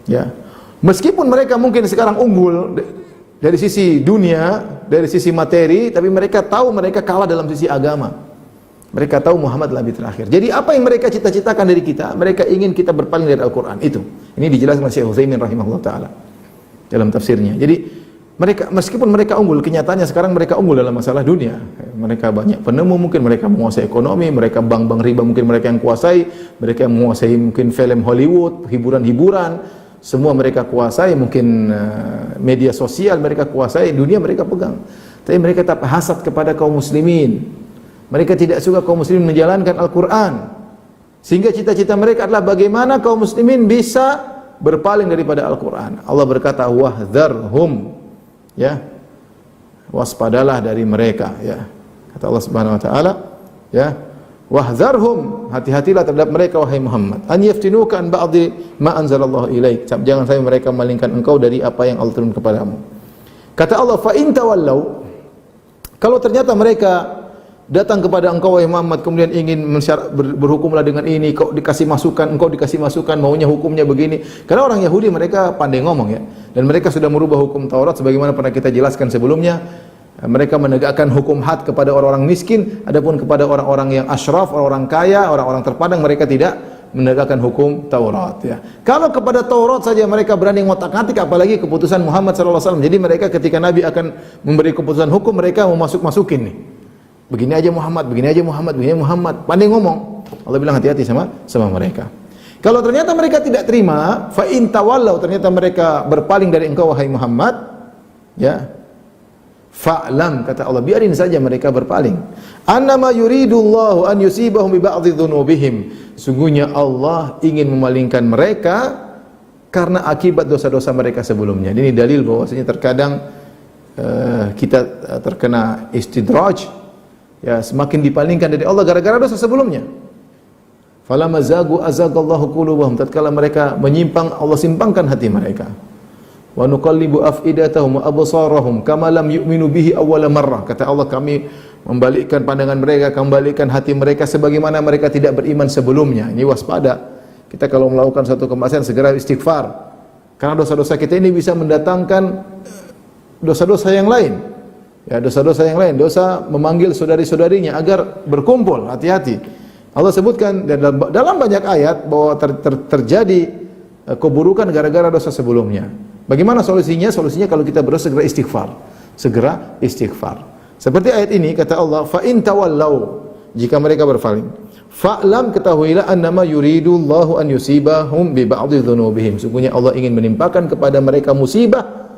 Ya. Meskipun mereka mungkin sekarang unggul dari sisi dunia, dari sisi materi, tapi mereka tahu mereka kalah dalam sisi agama. Mereka tahu Muhammad lebih terakhir. Jadi apa yang mereka cita-citakan dari kita? Mereka ingin kita berpaling dari Al-Quran. Itu. Ini dijelaskan oleh Syekh Utsaimin rahimahullah ta'ala dalam tafsirnya. Jadi mereka, meskipun mereka unggul, kenyataannya sekarang mereka unggul dalam masalah dunia. Mereka banyak penemu, mungkin mereka menguasai ekonomi, mereka bank-bank riba mungkin mereka yang kuasai, mereka yang menguasai mungkin film Hollywood, hiburan-hiburan, semua mereka kuasai, mungkin media sosial mereka kuasai, dunia mereka pegang. Tapi mereka tetap hasad kepada kaum muslimin. Mereka tidak suka kaum muslimin menjalankan Al-Quran. Sehingga cita-cita mereka adalah bagaimana kaum muslimin bisa berpaling daripada Al-Quran. Allah berkata, wahdharhum. Ya, waspadalah dari mereka. Ya, kata Allah Subhanahu Wa Taala. Ya, wahdharhum, hati-hatilah terhadap mereka wahai Muhammad. An yaftinuka an ba'dhi ma anzalallahu ilaik. Jangan sampai mereka memalingkan engkau dari apa yang Allah turunkan kepadamu. Kata Allah, fa in tawallau, kalau ternyata mereka datang kepada engkau wahai Muhammad kemudian ingin berhukumlah dengan ini, kau dikasih masukan, engkau dikasih masukan, maunya hukumnya begini. Karena orang Yahudi mereka pandai ngomong ya, dan mereka sudah merubah hukum Taurat sebagaimana pernah kita jelaskan sebelumnya. Mereka menegakkan hukum had kepada orang-orang miskin, adapun kepada orang-orang yang asyraf, orang-orang kaya, orang-orang terpandang, mereka tidak menegakkan hukum Taurat ya. Kalau kepada Taurat saja mereka berani ngotak-ngatik, apalagi keputusan Muhammad SAW. Jadi mereka ketika Nabi akan memberi keputusan hukum, mereka mau masuk-masukin nih. Begini aja Muhammad, begini aja Muhammad, begini aja Muhammad. Pandai ngomong. Allah bilang hati-hati sama mereka. Kalau ternyata mereka tidak terima, fa in tawallau, ternyata mereka berpaling dari engkau wahai Muhammad, ya. Fa'lam, kata Allah, biarin saja mereka berpaling. Annama yuridullahu an yusibahum bi ba'dhi dzunubihim. Sungguhnya Allah ingin memalingkan mereka karena akibat dosa-dosa mereka sebelumnya. Ini dalil bahwasanya terkadang kita terkena istidraj. Ya, semakin dipalingkan dari Allah gara-gara dosa sebelumnya. Falamma zagu azagallahu qulubahum, tatkala mereka menyimpang, Allah simpangkan hati mereka. Wa nuqallibu afidatahum wa absarahum kama lam yu'minu bihi awwala marrah. Kata Allah, kami membalikkan pandangan mereka, kembalikan hati mereka sebagaimana mereka tidak beriman sebelumnya. Ini waspada. Kita kalau melakukan satu kemaksiatan segera istighfar. Karena dosa-dosa kita ini bisa mendatangkan dosa-dosa yang lain. Ya, dosa-dosa yang lain, dosa memanggil saudari-saudarinya agar berkumpul, hati-hati. Allah sebutkan dalam banyak ayat bahwa terjadi keburukan gara-gara dosa sebelumnya. Bagaimana solusinya? Solusinya kalau kita berdosa segera istighfar. Segera istighfar. Seperti ayat ini kata Allah, fa in tawallau, jika mereka berpaling. Fa'lam, ketahuilah annama yuridullahu an yusibahum bi ba'dhi dzunubihim. Sungguhnya Allah ingin menimpakan kepada mereka musibah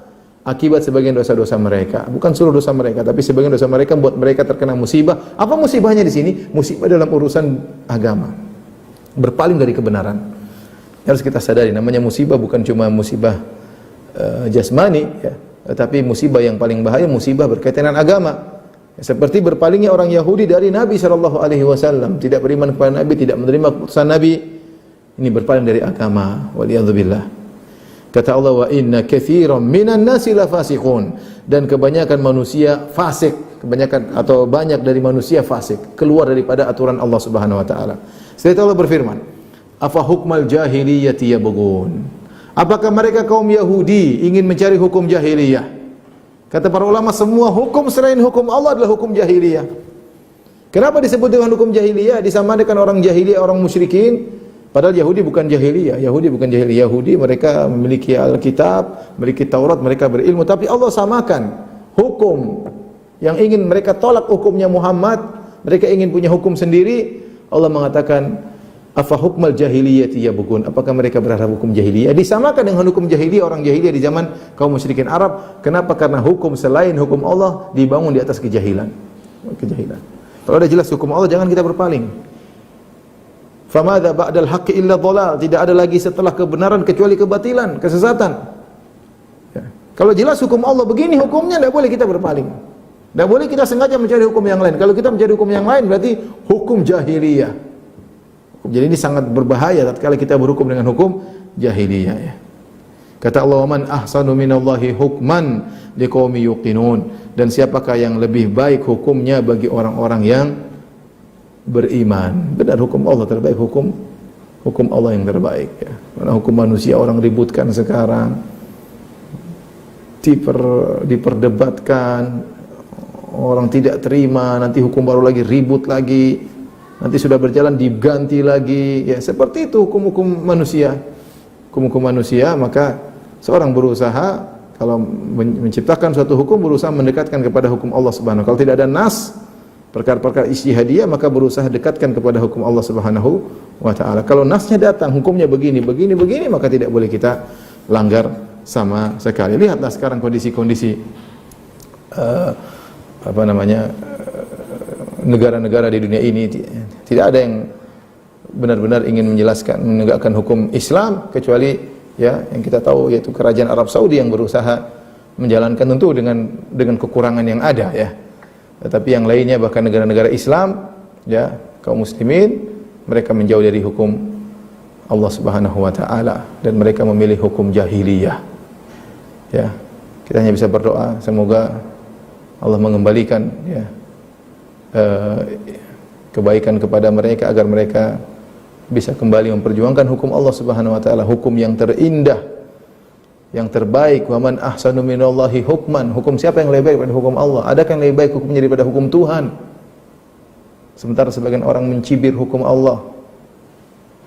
akibat sebagian dosa-dosa mereka. Bukan seluruh dosa mereka, tapi sebagian dosa mereka membuat mereka terkena musibah. Apa musibahnya di sini? Musibah dalam urusan agama. berpaling dari kebenaran. Harus kita sadari, namanya musibah bukan cuma musibah jasmani, ya, tetapi musibah yang paling bahaya musibah berkaitan dengan agama. Seperti berpalingnya orang Yahudi dari Nabi sallallahu alaihi wasallam, tidak beriman kepada Nabi, tidak menerima keputusan Nabi. Ini berpaling dari agama, waliyadzubillah. Kata Allah, wa inna katsiran minan nasi lafasiqun, dan kebanyakan manusia fasik, kebanyakan atau banyak dari manusia fasik, keluar daripada aturan Allah Subhanahu wa taala. Setelah Allah berfirman, afa hukmal jahiliyati yabghun. Apakah mereka kaum Yahudi ingin mencari hukum jahiliyah? Kata para ulama, semua hukum selain hukum Allah adalah hukum jahiliyah. Kenapa disebut dengan hukum jahiliyah? Disamakan orang jahiliyah, orang musyrikin. Padahal Yahudi bukan jahiliyah. Yahudi bukan jahiliyah. Yahudi mereka memiliki Alkitab, memiliki Taurat, mereka berilmu. Tapi Allah samakan hukum yang ingin mereka tolak hukumnya Muhammad. Mereka ingin punya hukum sendiri. Allah mengatakan, afa hukmal jahiliyati yabghun. Apakah mereka berharap hukum jahiliyah disamakan dengan hukum jahiliyah orang jahiliyah di zaman kaum musyrikin Arab? Kenapa? Karena hukum selain hukum Allah dibangun di atas kejahilan. Kejahilan. Kalau ada jelas hukum Allah, jangan kita berpaling. Famadza ba'dal haqqi illa dhalal. Tidak ada lagi setelah kebenaran kecuali kebatilan, kesesatan. Ya. Kalau jelas hukum Allah begini hukumnya, tidak boleh kita berpaling. Tidak boleh kita sengaja mencari hukum yang lain. Kalau kita mencari hukum yang lain berarti hukum jahiliyah. Jadi ini sangat berbahaya tatkala kita berhukum dengan hukum jahiliyah, ya. Kata Allah, "Man ahsanu minallahi hukman liqaumi yuqinun." Dan siapakah yang lebih baik hukumnya bagi orang-orang yang beriman. Benar, hukum Allah terbaik, hukum Allah yang terbaik, ya. Karena hukum manusia orang ributkan sekarang, diperdebatkan, orang tidak terima, nanti hukum baru lagi, ribut lagi. Nanti sudah berjalan diganti lagi, ya seperti itu hukum-hukum manusia. Hukum-hukum manusia, maka seorang berusaha kalau menciptakan suatu hukum berusaha mendekatkan kepada hukum Allah Subhanahu. Kalau tidak ada nas, perkara-perkara ijtihadiyah, maka berusaha dekatkan kepada hukum Allah Subhanahu wa taala. Kalau nasnya datang hukumnya begini, maka tidak boleh kita langgar sama sekali. Lihatlah sekarang kondisi-kondisi negara-negara di dunia ini, tidak ada yang benar-benar ingin menjelaskan, menegakkan hukum Islam kecuali ya yang kita tahu yaitu kerajaan Arab Saudi yang berusaha menjalankan, tentu dengan kekurangan yang ada, ya. Tetapi yang lainnya bahkan negara-negara Islam, ya, kaum muslimin mereka menjauh dari hukum Allah Subhanahu wa taala dan mereka memilih hukum jahiliyah. Ya. Kita hanya bisa berdoa semoga Allah mengembalikan, ya, kebaikan kepada mereka agar mereka bisa kembali memperjuangkan hukum Allah Subhanahu wa taala, hukum yang terindah, yang terbaik. Wa man ahsanu minallahi hukman. Hukum siapa yang lebih baik daripada hukum Allah? Adakah yang lebih baik hukumnya daripada hukum Tuhan? Sementara sebagian orang mencibir hukum Allah,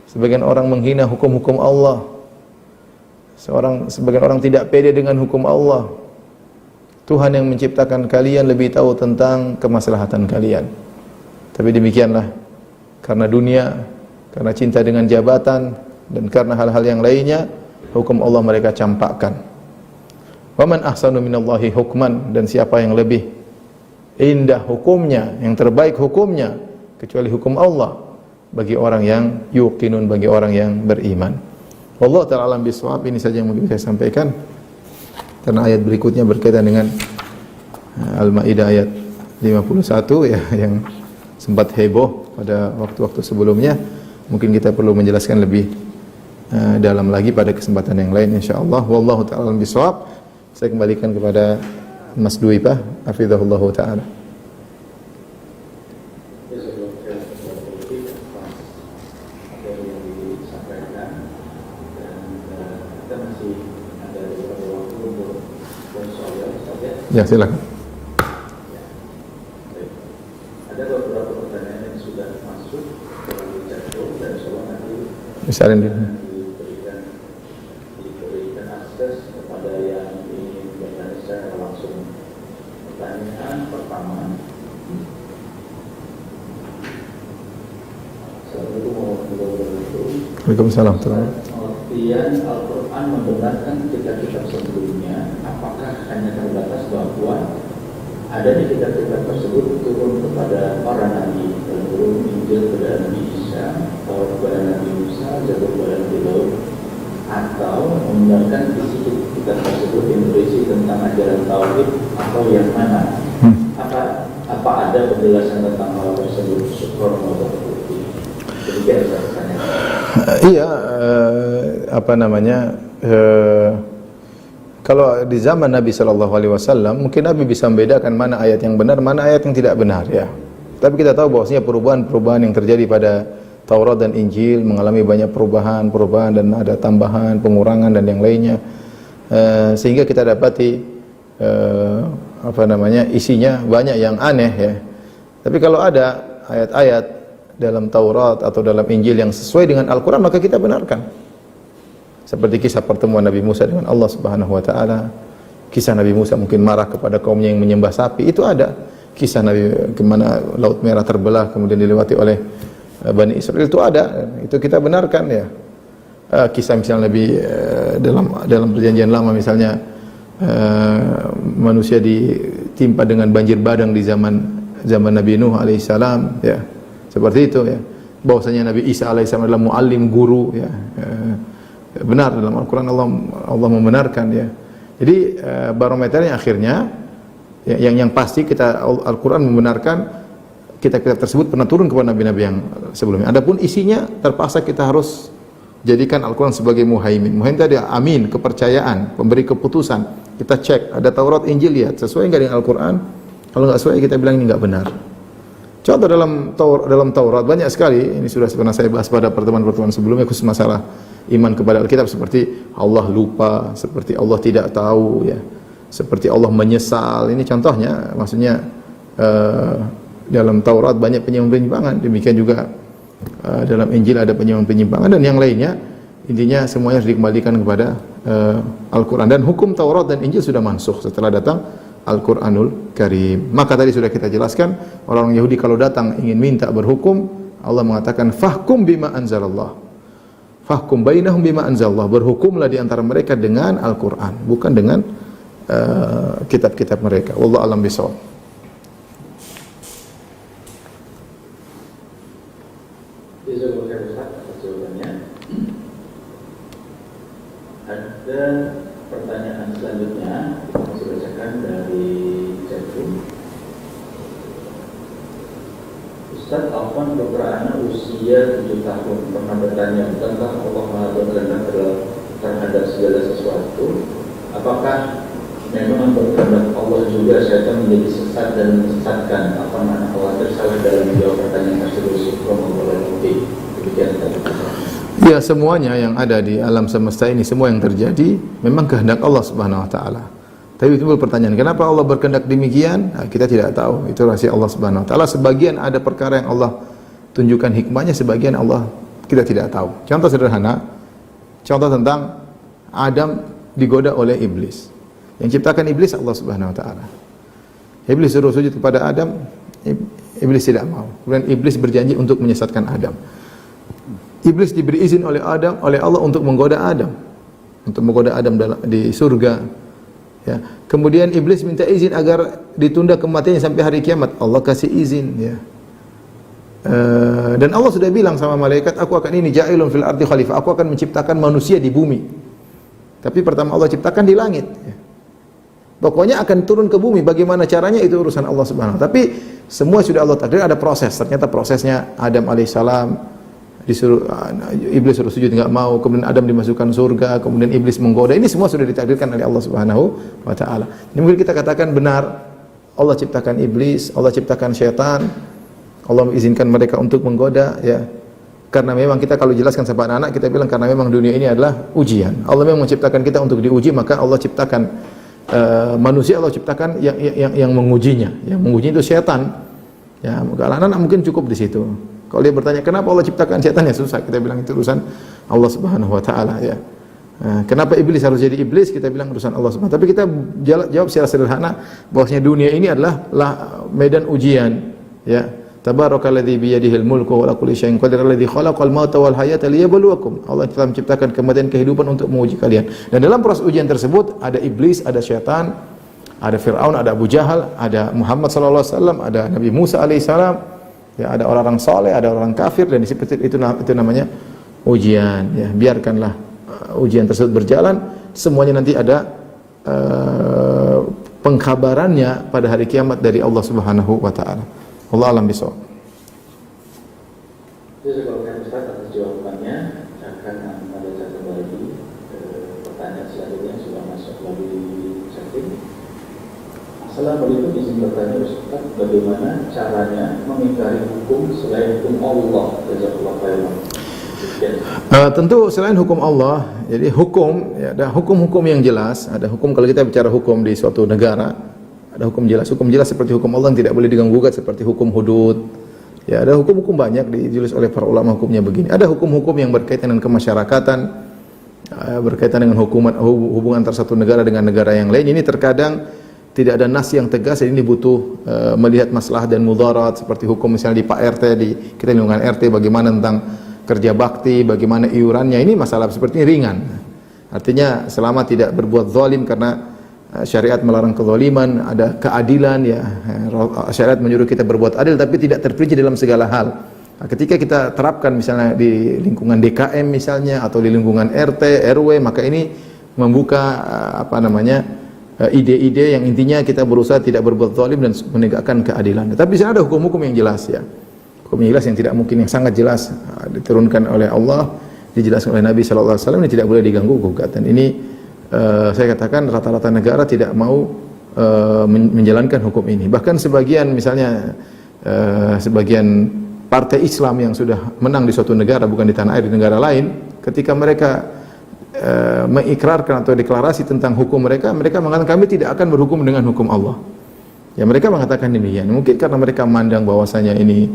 sebagian orang menghina hukum-hukum Allah, sebagian orang tidak pede dengan hukum Allah. Tuhan yang menciptakan kalian lebih tahu tentang kemaslahatan kalian. Tapi demikianlah, karena dunia, karena cinta dengan jabatan, dan karena hal-hal yang lainnya, hukum Allah mereka campakkan. Wa man ahsanu minallahi hukman. Dan siapa yang lebih indah hukumnya, yang terbaik hukumnya, kecuali hukum Allah, bagi orang yang yuqinun, bagi orang yang beriman. Wallahu ta'ala alam bisawab. Ini saja yang mungkin saya sampaikan, karena ayat berikutnya berkaitan dengan Al-Maidah ayat 51, ya, yang sempat heboh pada waktu-waktu sebelumnya. Mungkin kita perlu menjelaskan lebih dalam lagi pada kesempatan yang lain insyaallah. Wallahu ta'ala alam bisawab. Saya kembalikan kepada Mas Dwi Pak, hafizahullah taala. Ya, silakan. Ada beberapa pertanyaan yang sudah masuk melalui chatbot dan insyaallah nanti diberikan akses kepada yang ingin bertanya secara langsung. Pertanyaan pertama. Assalamualaikum warahmatullahi wabarakatuh. Waalaikumsalam. Artian Al-Quran membenarkan kitab-kitab sebelumnya, apakah hanya terbatas bahwa adanya kitab-kitab tersebut turun kepada para nabi, turun Injil kepada Nabi Isa, Taurat kepada Nabi Musa, Zabur kepada Nabi Daud, atau membenarkan isi kitab tersebut yang berisi tentang ajaran tauhid, atau yang mana? Apa ada penjelasan tentang hal tersebut? Syukur atau putih? Demikian saya tanya. Iya, kalau di zaman Nabi Shallallahu Alaihi Wasallam mungkin Nabi bisa membedakan mana ayat yang benar, mana ayat yang tidak benar, ya. Tapi kita tahu bahwasanya perubahan-perubahan yang terjadi pada Taurat dan Injil mengalami banyak perubahan dan ada tambahan, pengurangan dan yang lainnya, sehingga kita dapati isinya banyak yang aneh, ya. Tapi kalau ada ayat-ayat dalam Taurat atau dalam Injil yang sesuai dengan Al-Quran, maka kita benarkan. Seperti kisah pertemuan Nabi Musa dengan Allah Subhanahu wa taala. Kisah Nabi Musa mungkin marah kepada kaumnya yang menyembah sapi, itu ada. Kisah Nabi kemana Laut Merah terbelah kemudian dilewati oleh Bani Israel, itu ada. Itu kita benarkan, ya. Kisah misalnya Nabi dalam perjanjian lama misalnya manusia ditimpa dengan banjir bandang di zaman Nabi Nuh alaihissalam, ya. Seperti itu, ya. Bahwasanya Nabi Isa alaihissalam adalah muallim, guru, ya. Benar dalam Al-Quran Allah membenarkan, ya. Jadi barometernya akhirnya yang pasti kita Al-Quran membenarkan kitab-kitab tersebut pernah turun kepada nabi-nabi yang sebelumnya. Adapun isinya terpaksa kita harus jadikan Al-Quran sebagai muhaimin. Muhaimin tadi amin, kepercayaan, pemberi keputusan. Kita cek ada Taurat, Injil, lihat sesuai enggak dengan Al-Quran. Kalau enggak sesuai kita bilang ini enggak benar. Contoh dalam Taurat banyak sekali, ini sudah pernah saya bahas pada pertemuan-pertemuan sebelumnya, khusus masalah iman kepada Alkitab, seperti Allah lupa, seperti Allah tidak tahu, ya, seperti Allah menyesal. Ini contohnya, maksudnya dalam Taurat banyak penyimpangan, demikian juga dalam Injil ada penyimpangan dan yang lainnya. Intinya semuanya harus dikembalikan kepada Al-Quran, dan hukum Taurat dan Injil sudah mansukh setelah datang Al-Quranul Karim. Maka tadi sudah kita jelaskan, orang Yahudi kalau datang ingin minta berhukum, Allah mengatakan fahkum bima anzalallah, fahkum bainahum bima anzalallah, berhukumlah di antara mereka dengan Al-Quran, bukan dengan kitab-kitab mereka. Wallahu a'lam bishawab. Ada pertanyaan selanjutnya, saya bacakan dari Jatuh. Ustaz, Afwan beberapa usia 7 tahun pernah bertanya, bukankah Allah Maha berkehendak terhadap segala sesuatu? Apakah memang berkehendak Allah juga syaitan menjadi sesat dan menyesatkan? Apa makna khawatir salah dalam menjawab pertanyaan tersebut? Demikian tadi. Ya, semuanya yang ada di alam semesta ini, semua yang terjadi memang kehendak Allah Subhanahu wa taala. Tapi timbul pertanyaan, kenapa Allah berkehendak demikian? Nah, kita tidak tahu. Itu rahasia Allah Subhanahu wa taala. Sebagian ada perkara yang Allah tunjukkan hikmahnya, sebagian Allah kita tidak tahu. Contoh sederhana, contoh tentang Adam digoda oleh iblis. Yang ciptakan iblis Allah Subhanahu wa taala. Iblis suruh sujud kepada Adam, iblis tidak mau. Kemudian iblis berjanji untuk menyesatkan Adam. Iblis diberi izin oleh Allah untuk menggoda Adam, di surga. Ya. Kemudian iblis minta izin agar ditunda kematiannya sampai hari kiamat. Allah kasih izin. Ya. Dan Allah sudah bilang sama malaikat, aku akan ja'ilun fil ardi khalifah. Aku akan menciptakan manusia di bumi. Tapi pertama Allah ciptakan di langit. Ya. Pokoknya akan turun ke bumi. Bagaimana caranya itu urusan Allah Subhanahu wa taala. Tapi semua sudah Allah takdir, ada proses. Ternyata prosesnya Adam alaihissalam disuruh, iblis suruh sujud enggak mau, kemudian Adam dimasukkan surga, kemudian iblis menggoda. Ini semua sudah ditakdirkan oleh Allah Subhanahu wa taala. Ini mungkin kita katakan benar, Allah ciptakan iblis, Allah ciptakan syaitan, Allah mengizinkan mereka untuk menggoda, ya. Karena memang kita kalau jelaskan sama anak-anak, kita bilang karena memang dunia ini adalah ujian. Allah memang menciptakan kita untuk diuji, maka Allah ciptakan manusia, Allah ciptakan yang mengujinya. Yang mengujinya itu syaitan. Ya, anak-anak mungkin cukup di situ. Kalau dia bertanya kenapa Allah ciptakan syaitan, ya susah. Kita bilang itu urusan Allah Subhanahu wa taala, ya. Kenapa iblis harus jadi iblis? Kita bilang urusan Allah Subhanahu wa taala. Tapi kita jawab secara sederhana bahwasanya dunia ini adalah medan ujian, ya. Tabarakalladzi bi yadihil mulku wa ala kulli syai'in qadir alladzi khalaqal mauta wal hayata liyabluwakum. Allah telah menciptakan kematian kehidupan untuk menguji kalian. Dan dalam proses ujian tersebut ada iblis, ada syaitan, ada Fir'aun, ada Abu Jahal, ada Muhammad sallallahu alaihi wasallam, ada Nabi Musa alaihi salam. Ya, ada orang soleh, ada orang kafir, dan seperti itu namanya ujian. Ya, biarkanlah ujian tersebut berjalan. Semuanya nanti ada pengkabarannya pada hari kiamat dari Allah Subhanahu wa taala. Allah alam bisawab. Terima kasih Ustaz atas jawabannya. Akan membaca kembali pertanyaan selanjutnya yang sudah masuk lagi chatting. Assalamualaikum, izin bertanya Ustaz, bagaimana caranya mengingkari hukum selain hukum Allah? Jazakallahu khairan. Tentu selain hukum Allah, jadi hukum, ya, ada hukum-hukum yang jelas. Ada hukum, kalau kita bicara hukum di suatu negara, ada hukum jelas seperti hukum Allah yang tidak boleh diganggu-gugat, seperti hukum hudud. Ya, ada hukum-hukum banyak ditulis oleh para ulama, hukumnya begini. Ada hukum-hukum yang berkaitan dengan kemasyarakatan, berkaitan dengan hubungan antara satu negara dengan negara yang lain. Ini terkadang tidak ada nas yang tegas, jadi ini butuh melihat masalah dan mudarat, seperti hukum misalnya di Pak RT, di kita lingkungan RT, bagaimana tentang kerja bakti, bagaimana iurannya. Ini masalah seperti ini ringan. Artinya selama tidak berbuat zalim, karena syariat melarang kezaliman, ada keadilan, ya. Syariat menyuruh kita berbuat adil tapi tidak terperinci dalam segala hal. Nah, ketika kita terapkan misalnya di lingkungan DKM misalnya, atau di lingkungan RT, RW, maka ini membuka ide-ide yang intinya kita berusaha tidak berbuat zalim dan menegakkan keadilan. Tapi di sana ada hukum-hukum yang jelas, ya. Hukum yang jelas, yang tidak mungkin, yang sangat jelas diturunkan oleh Allah, dijelaskan oleh Nabi sallallahu alaihi wasallam, ini tidak boleh diganggu gugat. Dan ini saya katakan rata-rata negara tidak mau menjalankan hukum ini. Bahkan sebagian misalnya sebagian partai Islam yang sudah menang di suatu negara, bukan di tanah air, di negara lain, ketika mereka mengikrarkan atau deklarasi tentang hukum mereka mengatakan kami tidak akan berhukum dengan hukum Allah. Ya, mereka mengatakan demikian. Mungkin karena mereka memandang bahwasanya ini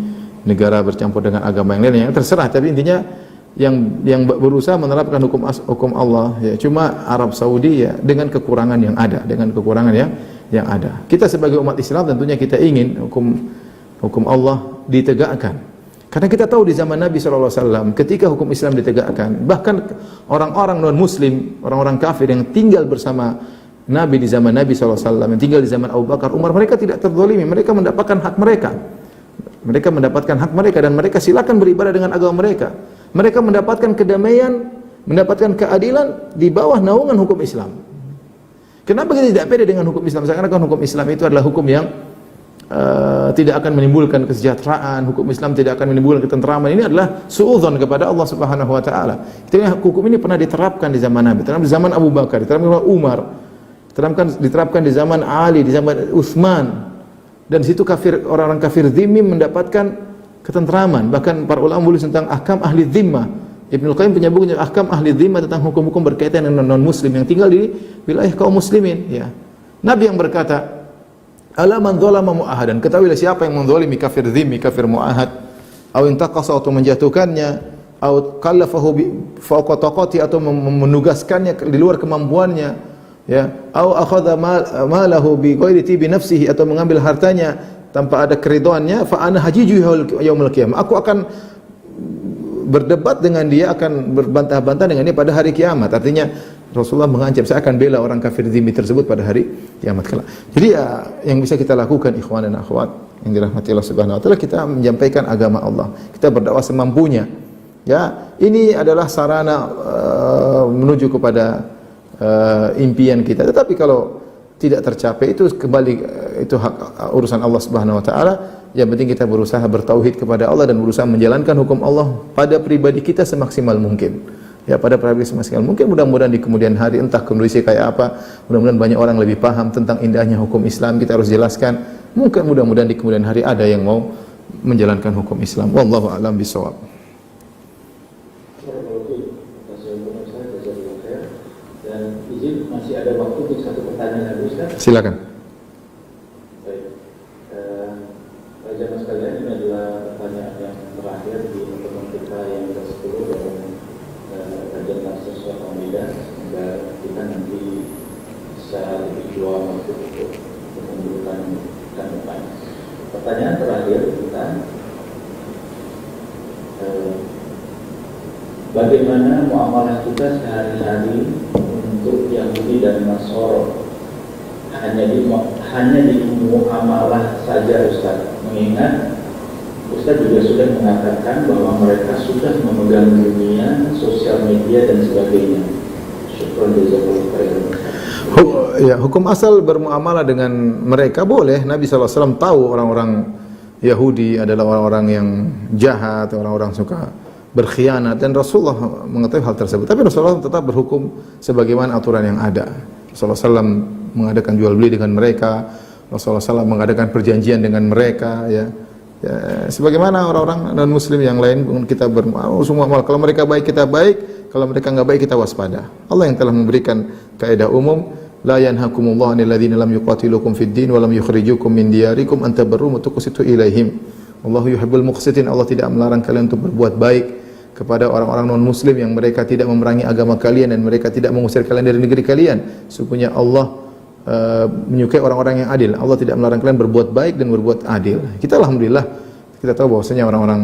negara bercampur dengan agama yang lain, yang terserah, tapi intinya yang berusaha menerapkan hukum Allah, ya, cuma Arab Saudi, ya, dengan kekurangan yang ada, yang ada. Kita sebagai umat Islam tentunya kita ingin hukum Allah ditegakkan. Karena kita tahu di zaman Nabi SAW, ketika hukum Islam ditegakkan, bahkan orang-orang non-Muslim, orang-orang kafir yang tinggal bersama Nabi di zaman Nabi SAW, yang tinggal di zaman Abu Bakar, Umar, mereka tidak terzalimi, mereka mendapatkan hak mereka. Mereka mendapatkan hak mereka, dan mereka silakan beribadah dengan agama mereka. Mereka mendapatkan kedamaian, mendapatkan keadilan di bawah naungan hukum Islam. Kenapa kita tidak pede dengan hukum Islam? Karena hukum Islam itu adalah hukum yang tidak akan menimbulkan kesejahteraan. Hukum Islam tidak akan menimbulkan ketentraman. Ini adalah suudzon kepada Allah Subhanahu wa taala. Hukum ini pernah diterapkan di zaman Nabi, diterapkan di zaman Abu Bakar, diterapkan di zaman Umar, diterapkan di zaman Ali, di zaman Utsman. Dan di situ orang-orang kafir dzimmi mendapatkan ketentraman. Bahkan para ulama menulis tentang ahkam ahli dzimmah. Ibnu Qayyim punya buku ahkam ahli dzimmah, tentang hukum-hukum berkaitan dengan non-muslim yang tinggal di wilayah kaum muslimin, ya. Nabi yang berkata, "Ala man dzalama mu'ahadan." Ketahuilah siapa yang menzalimi kafir dzimmi, kafir mu'ahad, atau intaqasa, atau menjatuhkannya, atau kallafahu fawqa taqati, atau menugaskannya di luar kemampuannya, ya, atau akhadha malahu bi ghairi tibi nafsihi, atau mengambil hartanya tanpa ada keridhaannya, fa ana hajiju yaumil qiyamah. Aku akan berdebat dengan dia, akan berbantah-bantah dengan dia pada hari kiamat. Artinya Rasulullah mengancam, saya akan bela orang kafir dzimmi tersebut pada hari kiamat kelak. Jadi ya, yang bisa kita lakukan ikhwan dan akhwat yang dirahmati Allah Subhanahu wa taala, kita menyampaikan agama Allah. Kita berdakwah semampunya. Ya, ini adalah sarana menuju kepada impian kita. Tetapi kalau tidak tercapai, itu kembali itu hak urusan Allah Subhanahu wa taala. Yang penting kita berusaha bertauhid kepada Allah dan berusaha menjalankan hukum Allah pada pribadi kita semaksimal mungkin. Ya, pada pribadi semaksimal mungkin. Mudah-mudahan di kemudian hari, entah kondisi kayak apa, mudah-mudahan banyak orang lebih paham tentang indahnya hukum Islam. Kita harus jelaskan. Mudah-mudahan di kemudian hari ada yang mau menjalankan hukum Islam. Wallahu a'lam bishawab. Dan izin masih ada waktu untuk satu pertanyaan lagi, Ustaz. Silakan. Baik. Jamaah sekalian, ini adalah pertanyaan yang terakhir di pertemuan kita yang ke-10 dalam kajian kasus soal Ramadan. Semoga kita nanti bisa lebih jual waktu untuk menunjukkan dan depan. Pertanyaan terakhir kita, bagaimana muamalah kita sehari-hari untuk Yahudi dan Nasoro? Hanya di muamalah saja, Ustaz. Mengingat Ustaz juga sudah mengatakan bahwa mereka sudah memegang dunia, sosial media dan sebagainya. Syukran jazakallahu khairan. Hukum asal bermuamalah dengan mereka boleh. Nabi SAW tahu orang-orang Yahudi adalah orang-orang yang jahat, orang-orang suka berkhianat, dan Rasulullah mengetahui hal tersebut. Tapi Rasulullah tetap berhukum sebagaimana aturan yang ada. Rasulullah SAW mengadakan jual beli dengan mereka. Rasulullah SAW mengadakan perjanjian dengan mereka, ya, sebagaimana orang-orang non Muslim yang lain kita semua mal. Kalau mereka baik kita baik, kalau mereka enggak baik kita waspada. Allah yang telah memberikan kaidah umum, la yanhakumullahu 'anil ladzina lam yuqatilukum fid din wa lam yukhrijukum min diyarikum an tabarru wa tuqsitu ilaihim. Allahu yuhibbul muqsitin. Allah tidak melarang kalian untuk berbuat baik kepada orang-orang non Muslim yang mereka tidak memerangi agama kalian dan mereka tidak mengusir kalian dari negeri kalian. Sesungguhnya Allah menyukai orang-orang yang adil. Allah tidak melarang kalian berbuat baik dan berbuat adil. Kita alhamdulillah kita tahu bahwasanya orang-orang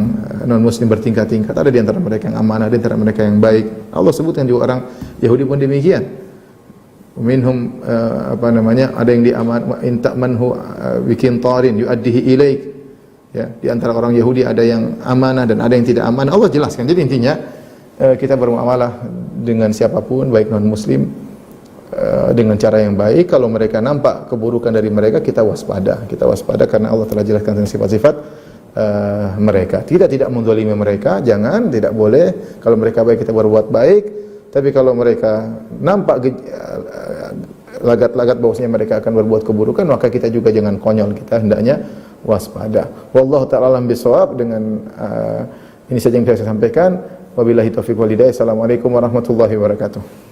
non Muslim bertingkat-tingkat. Ada di antara mereka yang amanah, di antara mereka yang baik. Allah sebutkan juga orang Yahudi pun demikian. Minhum ada yang diaman inta'manhu biqintarin yu'addihi ilaik. Ya, di antara orang Yahudi ada yang amanah dan ada yang tidak amanah. Allah jelaskan. Jadi intinya kita bermuamalah dengan siapapun baik non Muslim dengan cara yang baik. Kalau mereka nampak keburukan dari mereka, kita waspada karena Allah telah jelaskan tentang sifat-sifat mereka. Kita tidak menzalimi mereka, tidak boleh. Kalau mereka baik kita berbuat baik, tapi kalau mereka nampak lagat-lagat bahwasanya mereka akan berbuat keburukan, maka kita juga jangan konyol, kita hendaknya waspada. Wallahu ta'ala alam bisawab. Dengan ini saja yang saya sampaikan. Wabillahi taufiq wal hidayah. Assalamualaikum warahmatullahi wabarakatuh.